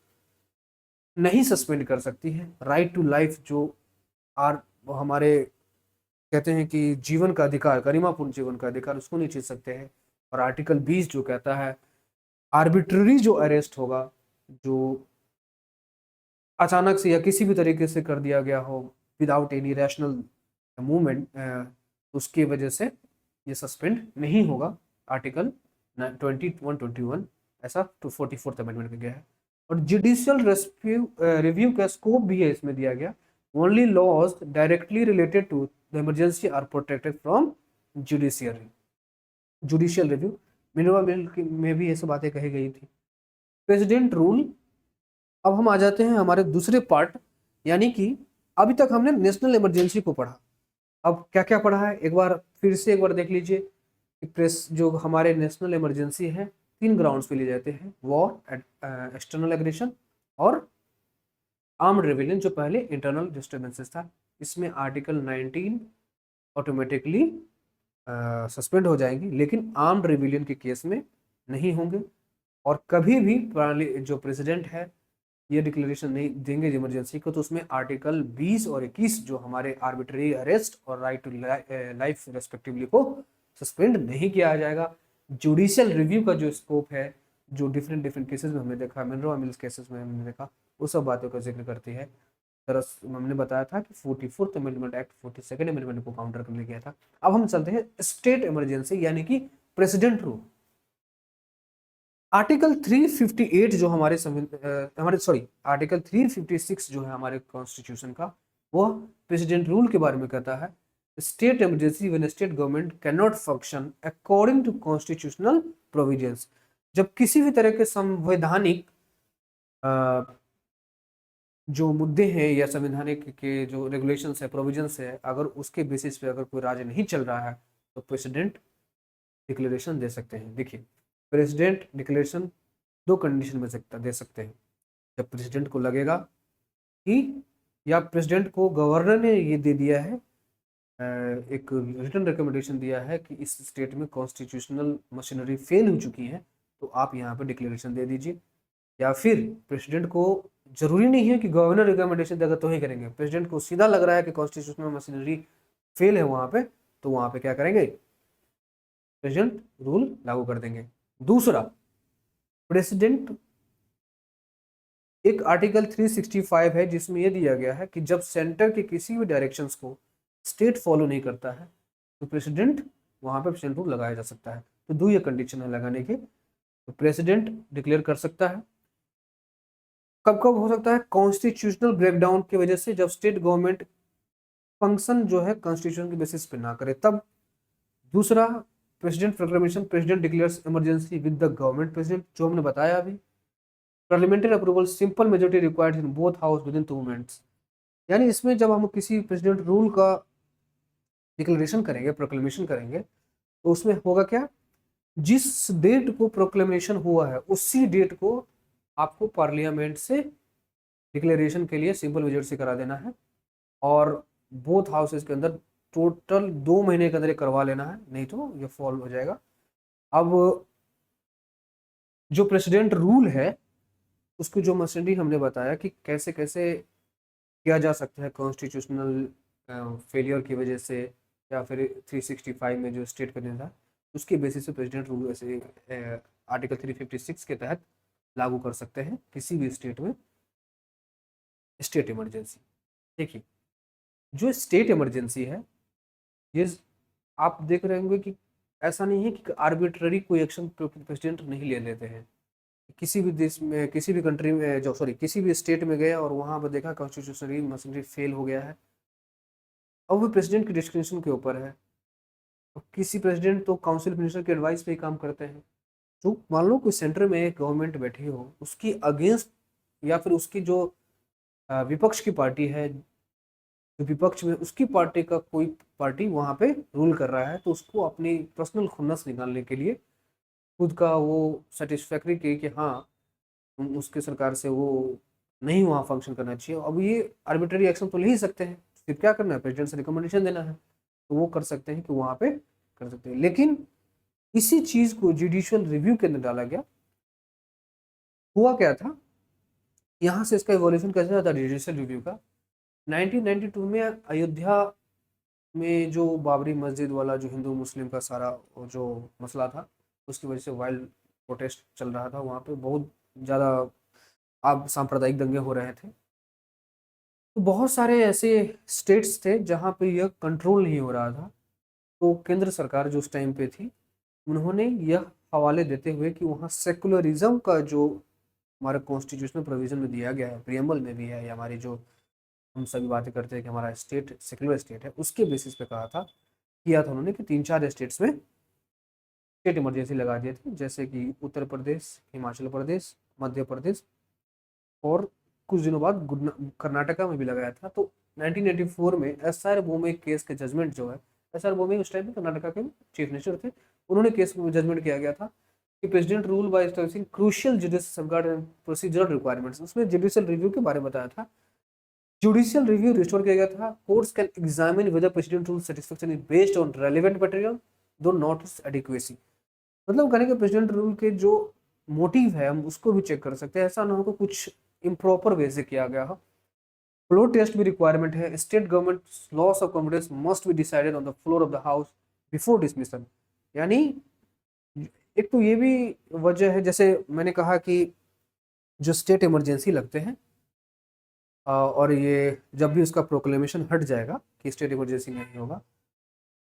नहीं सस्पेंड कर सकती है। राइट टू लाइफ जो हमारे कहते हैं कि जीवन का अधिकार, गरिमापूर्ण जीवन का अधिकार, उसको नहीं छीन सकते हैं। और आर्टिकल 20 जो कहता है आर्बिट्ररी जो अरेस्ट होगा, जो अचानक से या किसी भी तरीके से कर दिया गया हो विदाउट एनी रैशनल मूवमेंट, उसकी वजह से ये सस्पेंड नहीं होगा। आर्टिकल 21 ऐसा 44th अमेंडमेंट में गया है। और जुडिशियल रिव्यू का स्कोप भी है इसमें दिया गया। Only laws directly related to the emergency are protected from judicial review. Minerva bill में भी ये सब बातें कही गई थी। President rule. अब हम आ जाते हैं हमारे दूसरे पार्ट, यानी कि अभी तक हमने नेशनल इमरजेंसी को पढ़ा। अब क्या क्या पढ़ा है एक बार फिर से एक बार देख लीजिए कि प्रेस जो हमारे नेशनल इमरजेंसी है 3 ग्राउंड्स पे लिए जाते हैं, वॉर, एक्सटर्नल एग्रेशन और आर्म्ड रेबेलियन, जो पहले इंटरनल डिस्टर्बेंसेस था। इसमें आर्टिकल 19 ऑटोमेटिकली सस्पेंड हो जाएंगे, लेकिन आर्म्ड रेबेलियन के केस में नहीं होंगे। और कभी भी जो प्रेसिडेंट है ये डिक्लेरेशन नहीं देंगे इमरजेंसी को, तो उसमें आर्टिकल 20 और 21 जो हमारे आर्बिट्ररी अरेस्ट और राइट टू लाइफ रेस्पेक्टिवली को सस्पेंड नहीं किया जाएगा। जुडिशियल रिव्यू का जो स्कोप है, जो डिफरेंट केसेस में हमने देखा, मिनरवा मिल्स केसेस में हमने देखा, वो सब बातों का जिक्र करती है। तरह हमने बताया था कि 44th amendment act 42nd amendment को काउंटर करने गया था। अब हम चलते हैं स्टेट इमरजेंसी यानी कि प्रेसिडेंट रूल। आर्टिकल 358 जो हमारे सॉरी आर्टिकल 356 जो है हमारे कॉन्स्टिट्यूशन का, वह प्रेसिडेंट रूल के बारे में कहता है state emergency when state government can not function according to constitutional provisions. जब किसी भी तरह के संवैधानिक जो मुद्दे हैं या संवैधानिक के जो रेगुलेशंस है, प्रोविजंस है, अगर उसके बेसिस पे अगर कोई राज्य नहीं चल रहा है तो प्रेसिडेंट डिक्लेरेशन दे सकते हैं। देखिए, प्रेसिडेंट डिक्लेरेशन दो कंडीशन में दे सकते हैं। जब प्रेसिडेंट को लगेगा कि, या प्रेसिडेंट को गवर्नर ने ये दे दिया है, एक रिटन रिकमेंडेशन दिया है कि इस स्टेट में कॉन्स्टिट्यूशनल मशीनरी फेल हो चुकी है, तो आप यहाँ पे डिक्लेरेशन दे दीजिए। या फिर प्रेसिडेंट को जरूरी नहीं है कि गवर्नर रिकमेंडेशन देगा तो ही करेंगे, प्रेसिडेंट को सीधा लग रहा है कि कॉन्स्टिट्यूशनल मशीनरी फेल है वहां पे, तो वहां पे क्या करेंगे, प्रेसिडेंट रूल लागू कर देंगे। दूसरा, प्रेसिडेंट एक आर्टिकल 365 है जिसमें यह दिया गया है कि जब सेंटर के किसी भी डायरेक्शंस को स्टेट फॉलो नहीं करता है तो प्रेसिडेंट वहां पे प्रेसिडेंट रूल लगाया जा सकता है। तो दो ये कंडीशन है लगाने के, तो प्रेसिडेंट डिक्लेयर कर सकता है। कब कब हो सकता है, कॉन्स्टिट्यूशनल ब्रेकडाउन की वजह से, जब स्टेट गवर्नमेंट फंक्शन जो है कॉन्स्टिट्यूशन के बेसिस पे ना करे तब। दूसरा, president proclamation, president declares emergency with the government president, जो हमने बताया अभी। Parliamentary approval, simple majority required in both house within 2 minutes. यानी इसमें जब हम किसी प्रेसिडेंट रूल का डिक्लेरेशन करेंगे, प्रोक्लेमेशन करेंगे, तो उसमें होगा क्या, जिस डेट को प्रोक्लेमेशन हुआ है उसी डेट को आपको पार्लियामेंट से डिक्लेरेशन के लिए सिंपल मेजोरिटी से करा देना है, और बोथ हाउसेस के अंदर टोटल 2 महीने के अंदर ये करवा लेना है, नहीं तो ये फॉल हो जाएगा। अब जो प्रेसिडेंट रूल है उसको जो मशीनरी हमने बताया कि कैसे कैसे किया जा सकता है कॉन्स्टिट्यूशनल फेलियर की वजह से, या फिर 365 में जो स्टेट करने था उसके बेसिस पे प्रेसिडेंट रूल ऐसे आर्टिकल 356 के तहत लागू कर सकते हैं किसी भी स्टेट में स्टेट इमरजेंसी। देखिए, जो स्टेट इमरजेंसी है, ये आप देख रहे होंगे कि ऐसा नहीं है कि आर्बिट्ररी कोई एक्शन प्रेसिडेंट नहीं ले लेते हैं। किसी भी देश में, किसी भी कंट्री में, जो सॉरी किसी भी स्टेट में गए और वहां पर देखा कॉन्स्टिट्यूशनरी मशीनरी फेल हो गया है, अब वो प्रेसिडेंट के डिस्क्रिप्शन के ऊपर है। अब किसी प्रेसिडेंट तो काउंसिल मिनिस्टर के एडवाइस पे ही काम करते हैं। तो मान लो कोई सेंटर में एक गवर्नमेंट बैठी हो, उसकी अगेंस्ट या फिर उसकी जो विपक्ष की पार्टी है, जो विपक्ष में उसकी पार्टी का कोई पार्टी वहां पे रूल कर रहा है, तो उसको अपनी पर्सनल खुन्नस निकालने के लिए, खुद का वो सेटिस्फैक्ट्री की कि हाँ उसके सरकार से वो नहीं वहाँ फंक्शन करना चाहिए, अब ये आर्बिट्ररी एक्शन तो ले ही सकते हैं, फिर क्या करना है, प्रेसिडेंट से रिकमेंडेशन देना है, तो वो कर सकते हैं कि वहाँ पे कर सकते हैं। लेकिन इसी चीज को जुडिशियल रिव्यू के अंदर डाला गया। हुआ क्या था, यहाँ से इसका इवोल्यूशन कैसे था जुडिशियल रिव्यू का, 1992 में अयोध्या में जो बाबरी मस्जिद वाला जो हिंदू मुस्लिम का सारा जो मसला था, उसकी वजह से वाइल्ड प्रोटेस्ट चल रहा था, वहाँ पे बहुत ज़्यादा अब सांप्रदायिक दंगे हो रहे थे। तो बहुत सारे ऐसे स्टेट्स थे जहाँ पे यह कंट्रोल नहीं हो रहा था, तो केंद्र सरकार जो उस टाइम पे थी, उन्होंने यह हवाले देते हुए कि वहाँ सेकुलरिज्म का जो हमारे कॉन्स्टिट्यूशनल प्रोविजन में दिया गया है, प्रियम्बल में भी है, या हमारी जो हम सभी बातें करते हैं कि हमारा स्टेट सेकुलर स्टेट है, उसके बेसिस पे कहा था, किया था उन्होंने कि 3-4 स्टेट्स में स्टेट इमरजेंसी लगा दिए थे, जैसे कि उत्तर प्रदेश, हिमाचल प्रदेश, मध्य प्रदेश, और कुछ दिनों बाद कर्नाटका में भी लगाया था। तो 1984 में एस आर बोमे केस के जजमेंट जो है, एस आर बोमे उस टाइम में कर्नाटका के चीफ मिनिस्टर थे, उन्होंने केस में जजमेंट किया गया था कि president rule by establishing crucial judicial safeguard and procedural requirements. उसमें जुडिशियल रिव्यू के बारे में बताया था, जुडिशियल रिव्यू रिस्टोर किया गया था, courts can examine whether president rule satisfaction is based on relevant material though not adequacy. मतलब कहने के प्रेसिडेंट रूल के जो मोटिव है हम उसको भी चेक कर सकते हैं, ऐसा ना हो कि कुछ इम्प्रॉपर वे से किया गया हो। फ्लोर टेस्ट भी रिक्वायरमेंट है, state government loss of confidence must be decided on the floor of the house before dismissal. यानी एक तो ये भी वजह है, जैसे मैंने कहा कि जो स्टेट इमरजेंसी लगते हैं और ये जब भी उसका प्रोक्लेमेशन हट जाएगा कि स्टेट इमरजेंसी नहीं होगा,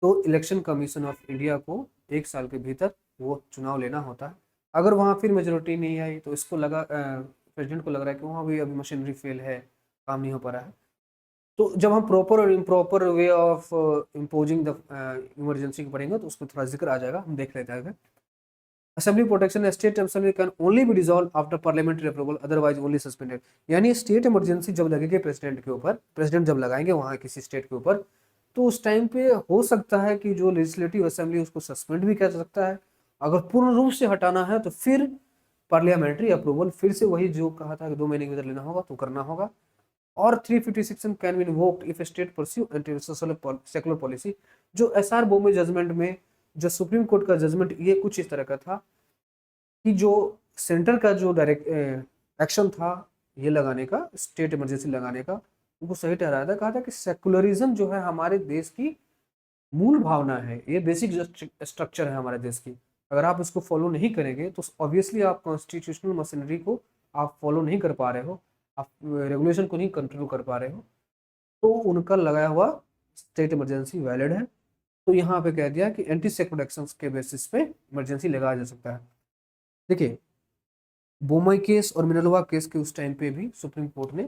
तो इलेक्शन कमीशन ऑफ इंडिया को 1 साल के भीतर वो चुनाव लेना होता है। अगर वहाँ फिर मेजोरिटी नहीं आई तो इसको लगा, प्रेसिडेंट को लग रहा है कि वहाँ भी अभी मशीनरी फेल है, काम नहीं हो पा रहा है, तो जब हम प्रॉपर और improper way of imposing the emergency को पढ़ेंगे तो उसमें थोड़ा जिक्र आ जाएगा, हम देख लेते हैं। Assembly protection, state assembly can only B dissolve after parliamentary approval, otherwise only suspended. यानी स्टेट इमरजेंसी जब लगेगी प्रेसिडेंट के ऊपर, प्रेसिडेंट जब लगाएंगे वहाँ किसी स्टेट के ऊपर, तो उस टाइम पे हो सकता है कि जो लेजिस्लेटिव असेंबली उसको सस्पेंड भी कर सकता है। अगर पूर्ण रूप से हटाना है तो फिर पार्लियामेंट्री अप्रूवल, फिर से वही जो कहा था कि 2 महीने के भीतर लेना होगा तो करना होगा। और 356 can be invoked if state pursue anti secular policy. जो एसआर बोमे जजमेंट में, जो सुप्रीम कोर्ट का जजमेंट ये कुछ इस तरह का था कि जो सेंटर का जो डायरेक्ट एक्शन था ये लगाने का, स्टेट इमरजेंसी लगाने का, उनको सही ठहराया था। कहा था कि सेकुलरिज्म जो है हमारे देश की मूल भावना है, ये बेसिक स्ट्रक्चर है हमारे देश की। अगर आप इसको फॉलो नहीं करेंगे तो ऑब्वियसली आप कॉन्स्टिट्यूशनल मशीनरी को आप फॉलो नहीं कर पा रहे हो, आप रेगुलेशन को नहीं कंट्रोल कर पा रहे हो, तो उनका लगाया हुआ स्टेट इमरजेंसी वैलिड है। तो यहाँ पे कह दिया कि एंटी सेक्युलर एक्शंस के बेसिस पे इमरजेंसी लगाया जा सकता है। देखिए, बोमई केस और मिनलवा केस के उस टाइम पे भी सुप्रीम कोर्ट ने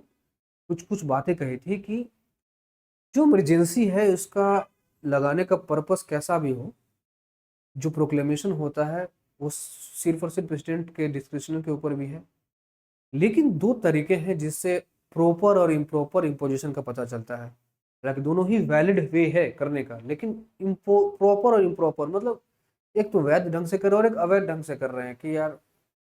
कुछ कुछ बातें कही थी कि जो इमरजेंसी है उसका लगाने का पर्पस कैसा भी हो, जो प्रोक्लेमेशन होता है वो सिर्फ और सिर्फ प्रेसिडेंट के डिस्क्रिप्शन के ऊपर भी है। लेकिन दो तरीके हैं जिससे प्रॉपर और इम्प्रॉपर इम्पोजिशन का पता चलता है। हालांकि दोनों ही वैलिड वे है करने का, लेकिन प्रॉपर और इम्प्रॉपर मतलब एक तो वैध ढंग से कर रहे हैं और एक अवैध ढंग से कर रहे हैं कि यार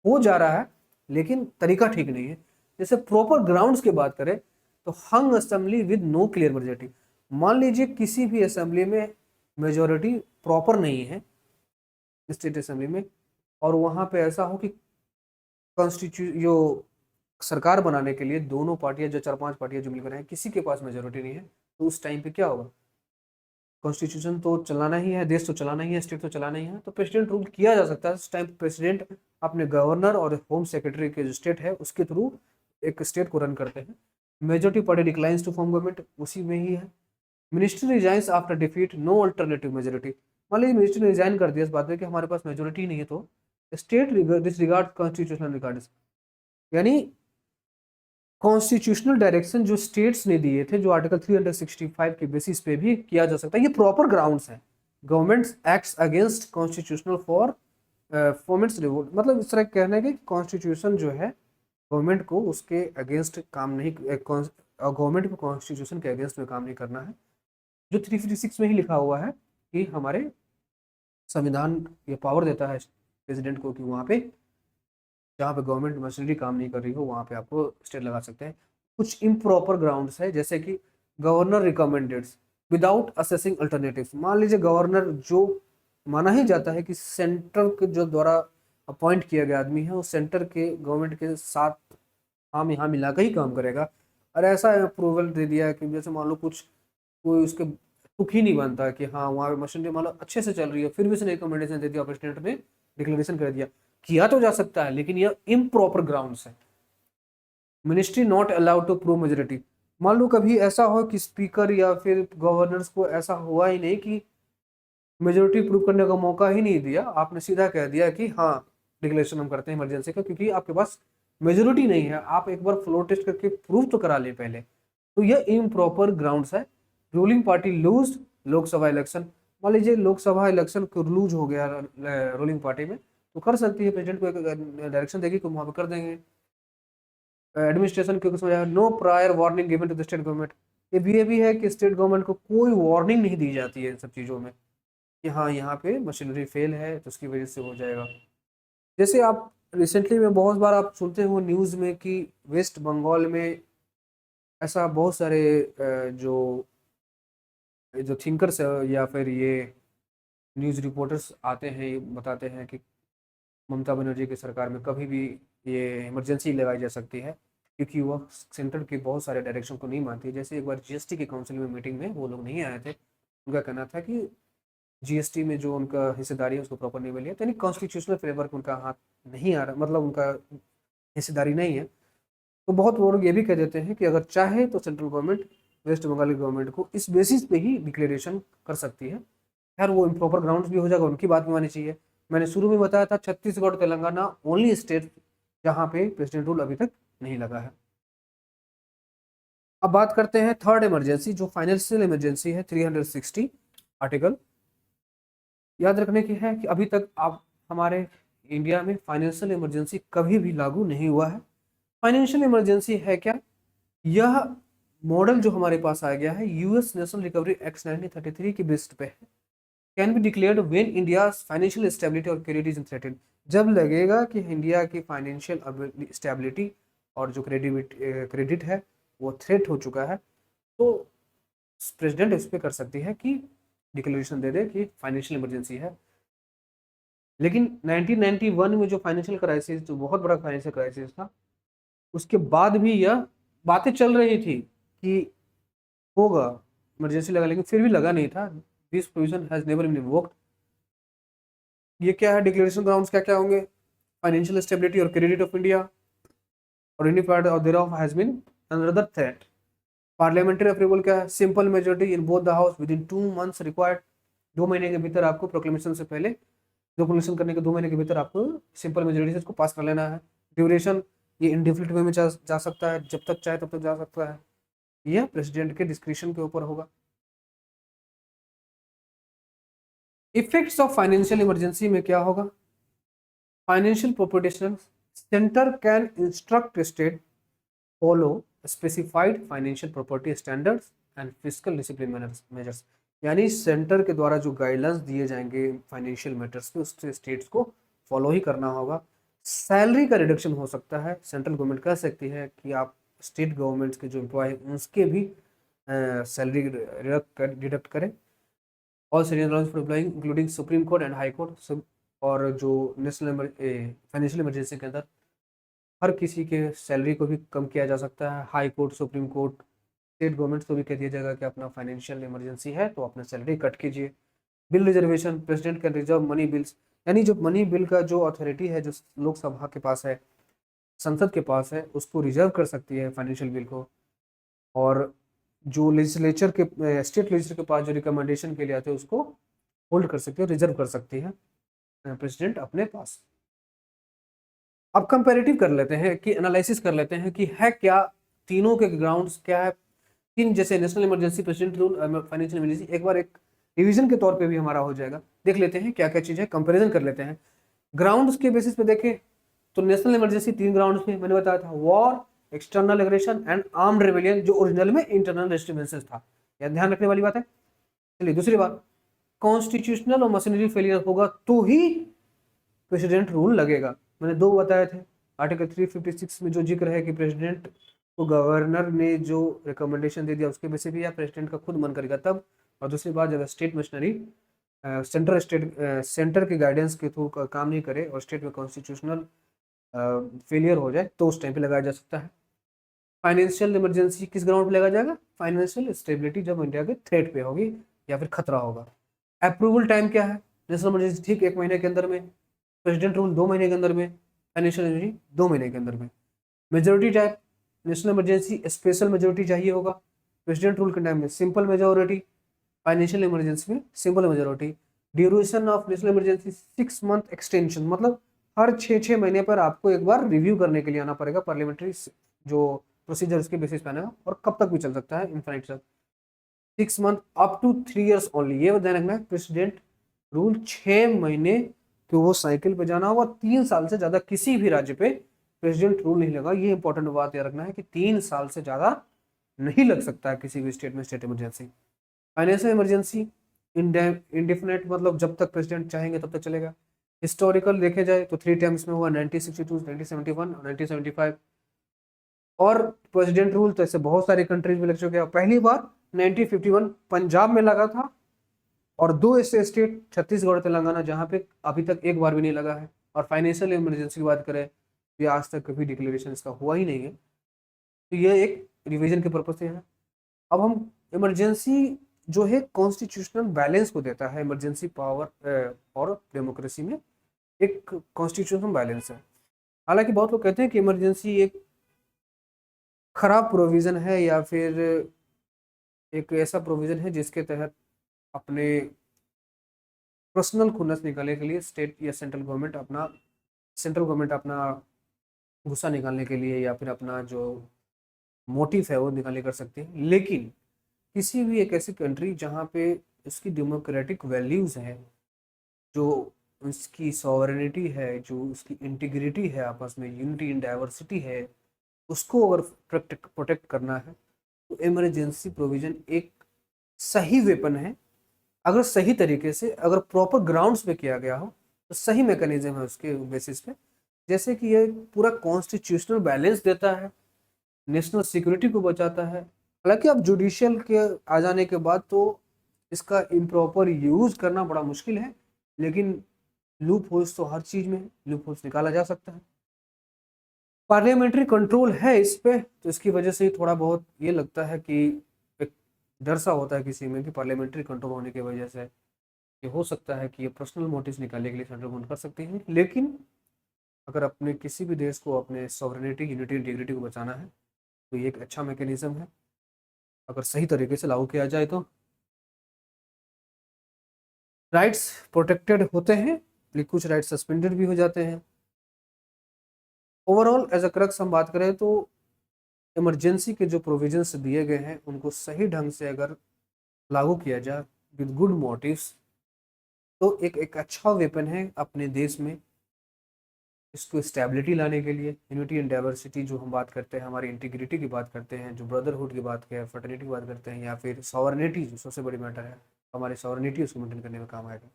हो जा रहा है लेकिन तरीका ठीक नहीं है। जैसे प्रॉपर ग्राउंड्स की बात करें तो hung assembly with no clear majority. मान लीजिए किसी भी असेंबली में मेजोरिटी प्रॉपर नहीं है स्टेट असेंबली में, और वहां पे ऐसा हो कि जो सरकार बनाने के लिए दोनों पार्टियां, जो 4-5 पार्टियां जो मिलकर हैं, किसी के पास मेजोरिटी नहीं है, तो उस टाइम पे क्या होगा? कॉन्स्टिट्यूशन तो चलाना ही है, देश तो चलाना ही है, स्टेट तो चलाना ही है, तो प्रेसिडेंट रूल किया जा सकता है। उस टाइम प्रेसिडेंट अपने गवर्नर और होम सेक्रेटरी के जो स्टेट है उसके थ्रू एक स्टेट को रन करते हैं। Majority party declines to form government, उसी में ही है। Ministry resigns after defeat, no alternative majority. मान लीजिए मिनिस्टर ने रिजाइन कर दिया इस बात में कि हमारे पास मेजोरिटी नहीं है, तो स्टेट डिसरिगार्ड कॉन्स्टिट्यूशनल रिगार्ड्स, यानी कॉन्स्टिट्यूशनल डायरेक्शन जो स्टेट्स ने दिए थे, जो आर्टिकल 365 के बेसिस पे भी किया जा सकता है। ये प्रॉपर ग्राउंड्स है। Government acts against constitutional for performance reward, मतलब इस तरह कहना है कि कॉन्स्टिट्यूशन जो है गवर्नमेंट को उसके अगेंस्ट काम नहीं, गवर्नमेंट को कॉन्स्टिट्यूशन के अगेंस्ट में काम नहीं करना है। जो 356 में ही लिखा हुआ है कि हमारे संविधान ये पावर देता है प्रेसिडेंट को कि वहाँ पे जहाँ पे गवर्नमेंट मशीनरी काम नहीं कर रही हो वहाँ पे आपको स्टे लगा सकते हैं। कुछ इम्प्रॉपर ग्राउंड्स है, जैसे कि गवर्नर रिकमेंडेड्स विदाउट असेसिंग अल्टरनेटिव्स। मान लीजिए गवर्नर जो माना ही जाता है कि सेंटर के जो द्वारा अपॉइंट किया गया आदमी है वो सेंटर के गवर्नमेंट के साथ हम यहाँ मिला के ही काम करेगा, और ऐसा अप्रूवल दे दिया कि जैसे मान लो कुछ कोई उसके तुक ही नहीं बनता कि हाँ वहाँ पे मशीनरी मान लो अच्छे से चल रही है, फिर भी उसने रिकमेंडेशन दे दिया, प्रेसिडेंट ने डिक्लेरेशन कर दिया। किया तो जा सकता है लेकिन यह इम्प्रॉपर ग्राउंड्स है। Ministry not allowed to prove majority. मान लो कभी ऐसा हो कि स्पीकर या फिर गवर्नर्स को ऐसा हुआ ही नहीं कि मेजोरिटी प्रूव करने का मौका ही नहीं दिया, आपने सीधा कह दिया कि हाँ डिक्लेरेशन हम करते हैं इमरजेंसी का, क्योंकि आपके पास मेजोरिटी नहीं है, आप एक बार फ्लोर टेस्ट करके प्रूव तो करा ले पहले। तो यह इम्प्रॉपर ग्राउंड्स है। Ruling party lose Lok Sabha election. मान लीजिए लोकसभा इलेक्शन को लूज हो गया रूलिंग पार्टी में, तो कर सकती है, प्रेसिडेंट को एक डायरेक्शन देगी तो वहां पर कर देंगे। एडमिनिस्ट्रेशन के no prior warning given to the state government. ये भी है कि स्टेट गवर्नमेंट को कोई वार्निंग नहीं दी जाती है इन सब चीज़ों में कि हाँ यहाँ पे मशीनरी फेल है तो उसकी वजह से हो जाएगा। जैसे आप रिसेंटली में बहुत बार आप सुनते हो न्यूज़ में कि वेस्ट बंगाल में ऐसा बहुत सारे जो जो थिंकर्स या फिर ये न्यूज़ रिपोर्टर्स आते हैं, ये बताते हैं कि ममता बनर्जी की सरकार में कभी भी ये इमरजेंसी लगाई जा सकती है, क्योंकि वह सेंटर के बहुत सारे डायरेक्शन को नहीं मानती। जैसे एक बार जीएसटी के काउंसिल में मीटिंग में वो लोग नहीं आए थे, उनका कहना था कि जीएसटी में जो उनका हिस्सेदारी है उसको प्रॉपर नहीं मिली है, तो यानी कॉन्स्टिट्यूशनल फ्रेमवर्क उनका हाथ नहीं आ रहा, मतलब उनका हिस्सेदारी नहीं है। तो बहुत लोग ये भी कह देते हैं कि अगर चाहे तो सेंट्रल गवर्नमेंट वेस्ट बंगाल की गवर्नमेंट को इस बेसिस पे ही डिक्लेरेशन कर सकती है। यार वो इम्प्रॉपर ग्राउंड्स भी हो जाएगा, उनकी बात भी माननी चाहिए। मैंने शुरू में बताया था छत्तीसगढ़ तेलंगाना ओनली स्टेट जहाँ पे प्रेसिडेंट रूल अभी तक नहीं लगा है। अब बात करते हैं थर्ड इमरजेंसी, जो फाइनेंशियल इमरजेंसी है, 360 आर्टिकल। याद रखने की है कि अभी तक आप हमारे इंडिया में फाइनेंशियल इमरजेंसी कभी भी लागू नहीं हुआ है। फाइनेंशियल इमरजेंसी है क्या? यह मॉडल जो हमारे पास आ गया है यूएस नेशनल रिकवरी एक्ट 1933 की बेस्ड पे है। Can be declared when India financial stability और क्रेडिट इज थ्रेटेड। जब लगेगा कि इंडिया की फाइनेंशियल स्टेबिलिटी और जो क्रेडिट है वो थ्रेट हो चुका है, तो प्रेसिडेंट इस पे कर सकती है कि डिक्लेरेशन दे दे कि फाइनेंशियल इमरजेंसी है। लेकिन 1991 में जो फाइनेंशियल क्राइसिस, जो बहुत बड़ा फाइनेंशियल क्राइसिस था, उसके बाद भी यह बातें चल रही थी कि होगा इमरजेंसी लगा, लेकिन फिर भी लगा नहीं था। This provision has never been invoked. ये क्या है डिक्लेरेशन ग्राउंड्स, क्या क्या होंगे? फाइनेंशियल स्टेबिलिटी और क्रेडिट ऑफ इंडिया और any part of thereof has been another threat. Parliamentary approval क्या है? Simple majority in both the house within 2 months required. 2 महीने के भीतर आपको प्रोक्लेमेशन से पहले, प्रोक्लेमेशन करने के 2 महीने के भीतर आपको सिंपल मेजोरिटी से इसको पास कर लेना है। ड्यूरेशन, ये इंडेफिनिट वे में जा सकता है, जब तक चाहे तब तक जा सकता है। यह प्रेसिडेंट के डिस्क्रिप्शन के ऊपर होगा। इफेक्ट्स ऑफ फाइनेंशियल इमरजेंसी में क्या होगा? Financial proportional, centre can instruct state follow specified financial property standards and fiscal discipline measures. यानी सेंटर के द्वारा जो गाइडलाइंस दिए जाएंगे फाइनेंशियल मैटर्स के, उससे स्टेट्स को फॉलो ही करना होगा। सैलरी का रिडक्शन हो सकता है। सेंट्रल गवर्नमेंट कह सकती है कि आप स्टेट गवर्नमेंट्स के जो एम्प्लॉय हैं उसके भी सैलरी डिडक्ट करें। All senior laws for employing including supreme court and high court सब। और जो नेशनल फाइनेंशियल इमरजेंसी के अंदर हर किसी के सैलरी को भी कम किया जा सकता है। High court, supreme court, state government को भी कह दिया जाएगा कि अपना फाइनेंशियल इमरजेंसी है तो अपना सैलरी कट कीजिए। Bill reservation, president can reserve money bills. यानी जो मनी बिल का जो अथॉरिटी है, जो लोकसभा के पास है, संसद के पास है, उसको रिजर्व कर सकती है फाइनेंशियल बिल को। और जो लेजिस्लेचर के स्टेट लेजिस्लेचर के पास जो रिकमेंडेशन के लिए आते हैं उसको होल्ड कर सकती है, रिजर्व कर सकती है प्रेसिडेंट अपने पास। अब कंपैरेटिव कर लेते हैं कि एनालिसिस कर लेते हैं कि है क्या तीनों के ग्राउंड्स क्या है। तीन जैसे national emergency, president rule, financial emergency, एक बार एक रिवीजन के तौर पे भी हमारा हो जाएगा। देख लेते हैं क्या क्या चीज़ है, कंपेरिजन कर लेते हैं। ग्राउंड्स के बेसिस पे देखें तो नेशनल इमरजेंसी 3 ग्राउंड्स पे मैंने बताया था, war, external aggression and armed rebellion, जो ओरिजिनल में इंटरनल डिस्टर्बेंसेस था। यह ध्यान रखने वाली बात है। चलिए दूसरी बात, कॉन्स्टिट्यूशनल और मशीनरी फेलियर होगा तो ही प्रेसिडेंट रूल लगेगा। मैंने 2 बताए थे। आर्टिकल 356 में जो जिक्र है कि प्रेसिडेंट को गवर्नर ने जो रिकमेंडेशन दे दिया उसके बेसिस पे या प्रेसिडेंट का खुद मन करेगा तब। और दूसरी बात, जब स्टेट मशीनरी सेंटर के गाइडेंस के थ्रू काम नहीं करे और स्टेट में कॉन्स्टिट्यूशनल फेलियर हो जाए तो उस टाइम पे लगाया जा सकता है। फाइनेंशियल इमरजेंसी किस ग्राउंड पे लगाया जाएगा? फाइनेंशियल स्टेबिलिटी जब इंडिया के थ्रेट पे होगी या फिर खतरा होगा। अप्रूवल टाइम क्या है? नेशनल इमरजेंसी ठीक 1 महीने के अंदर में, प्रेसिडेंट रूल 2 महीने के अंदर में, फाइनेंशियल इमरजेंसी 2 महीने के अंदर में। Majority type, national emergency special majority चाहिए होगा, प्रेसिडेंट रूल के टाइम में सिंपल मेजोरिटी, फाइनेंशियल इमरजेंसी में simple majority. Duration of national emergency 6 month extension, मतलब हर 6 महीने पर आपको एक बार रिव्यू करने के लिए आना पड़ेगा। पार्लियामेंट्री जो प्रोसीजर उसके बेसिस पे आना, और कब तक भी चल सकता है, इनफाइनाइट तक। 6 month up to 3 years only. ये ध्यान रखना है, प्रेसिडेंट रूल 6 महीने कि वो साइकिल पे जाना होगा। 3 साल से ज्यादा किसी भी राज्य पे प्रेसिडेंट रूल नहीं लगा। ये इंपॉर्टेंट बात याद रखना है कि 3 साल से ज्यादा नहीं लग सकता है किसी भी स्टेट में state emergency. Financial emergency indefinite, मतलब जब तक प्रेसिडेंट चाहेंगे तब तक चलेगा। हिस्टोरिकल देखे जाए तो 3 टाइम्स में हुआ, 1962, 1971 और 1975। और प्रेसिडेंट रूल तो ऐसे बहुत सारी कंट्रीज में लग चुके हैं। पहली बार 1951 पंजाब में लगा था, और 2 ऐसे स्टेट छत्तीसगढ़ और तेलंगाना जहाँ पे अभी तक एक बार भी नहीं लगा है। और फाइनेंशियल इमरजेंसी की बात करें तो ये आज तक कभी डिक्लेरेशन इसका हुआ ही नहीं है। तो ये एक रिवीजन के पर्पज से है। अब हम इमरजेंसी जो है कॉन्स्टिट्यूशनल बैलेंस को देता है। इमरजेंसी पावर और डेमोक्रेसी में एक कॉन्स्टिट्यूशनल बैलेंस है। हालांकि बहुत लोग कहते हैं कि इमरजेंसी एक खराब प्रोविज़न है या फिर एक ऐसा प्रोविज़न है जिसके तहत अपने पर्सनल खुन्नस निकालने के लिए स्टेट या सेंट्रल गवर्नमेंट अपना गुस्सा निकालने के लिए या फिर अपना जो मोटिव है वो निकालने कर सकती है। लेकिन किसी भी एक ऐसी कंट्री जहाँ पे उसकी डेमोक्रेटिक वैल्यूज़ हैं, जो उसकी सॉवरेनिटी है, जो उसकी इंटीग्रिटी है, आपस में यूनिटी इन डाइवर्सिटी है, उसको अगर प्रोटेक्ट करना है तो इमरजेंसी प्रोविज़न एक सही वेपन है। अगर सही तरीके से, अगर प्रॉपर ग्राउंड्स पे किया गया हो तो सही मैकेनिज्म है उसके बेसिस पे। जैसे कि ये पूरा कॉन्स्टिट्यूशनल बैलेंस देता है, नेशनल सिक्योरिटी को बचाता है। हालांकि अब जुडिशियल के आ जाने के बाद तो इसका इम्प्रॉपर यूज करना बड़ा मुश्किल है, लेकिन लूप होल्स तो हर चीज में है, लूप होल्स निकाला जा सकता है। पार्लियामेंट्री कंट्रोल है इस पे, तो इसकी वजह से थोड़ा बहुत ये लगता है कि एक डर सा होता है किसी में कि पार्लियामेंट्री कंट्रोल होने की वजह से ये हो सकता है कि ये पर्सनल मोटिव्स निकालने के लिए सेंट्रल गवर्नमेंट कर सकती है। लेकिन अगर अपने किसी भी देश को अपने सॉवरेनिटी, यूनिटी, इंटीग्रिटी को बचाना है तो ये एक अच्छा मैकेनिज्म है अगर सही तरीके से लागू किया जाए तो। राइट्स प्रोटेक्टेड होते हैं लेकिन कुछ राइट्स सस्पेंडेड भी हो जाते हैं। ओवरऑल एज अ क्रक्स हम बात करें तो इमरजेंसी के जो प्रोविजंस दिए गए हैं उनको सही ढंग से अगर लागू किया जाए विद गुड मोटिव्स तो एक अच्छा वेपन है अपने देश में इसको स्टेबिलिटी लाने के लिए। यूनिटी एंड डाइवर्सिटी जो हम बात करते हैं, हमारी इंटीग्रिटी की बात करते हैं, जो ब्रदरहुड की बात करें, फर्टर्निटी की बात करते हैं, या फिर सॉवरेनिटी जो सबसे बड़ी मैटर है, हमारी सॉवरेनिटी उसको मेंटेन करने में काम आएगा।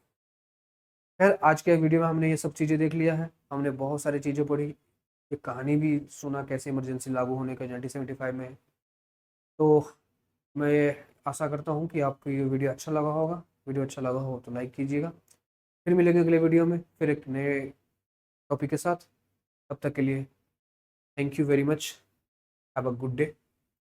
खैर, आज के वीडियो में हमने ये सब चीज़ें देख लिया है, हमने बहुत सारी चीज़ें पढ़ी, एक कहानी भी सुना कैसे इमरजेंसी लागू होने का 1975 में। तो मैं आशा करता हूँ कि आपको ये वीडियो अच्छा लगा होगा। वीडियो अच्छा लगा हो तो लाइक कीजिएगा। फिर मिलेंगे अगले वीडियो में फिर एक नए टॉपिक के साथ। तब तक के लिए thank you very much. Have a good day.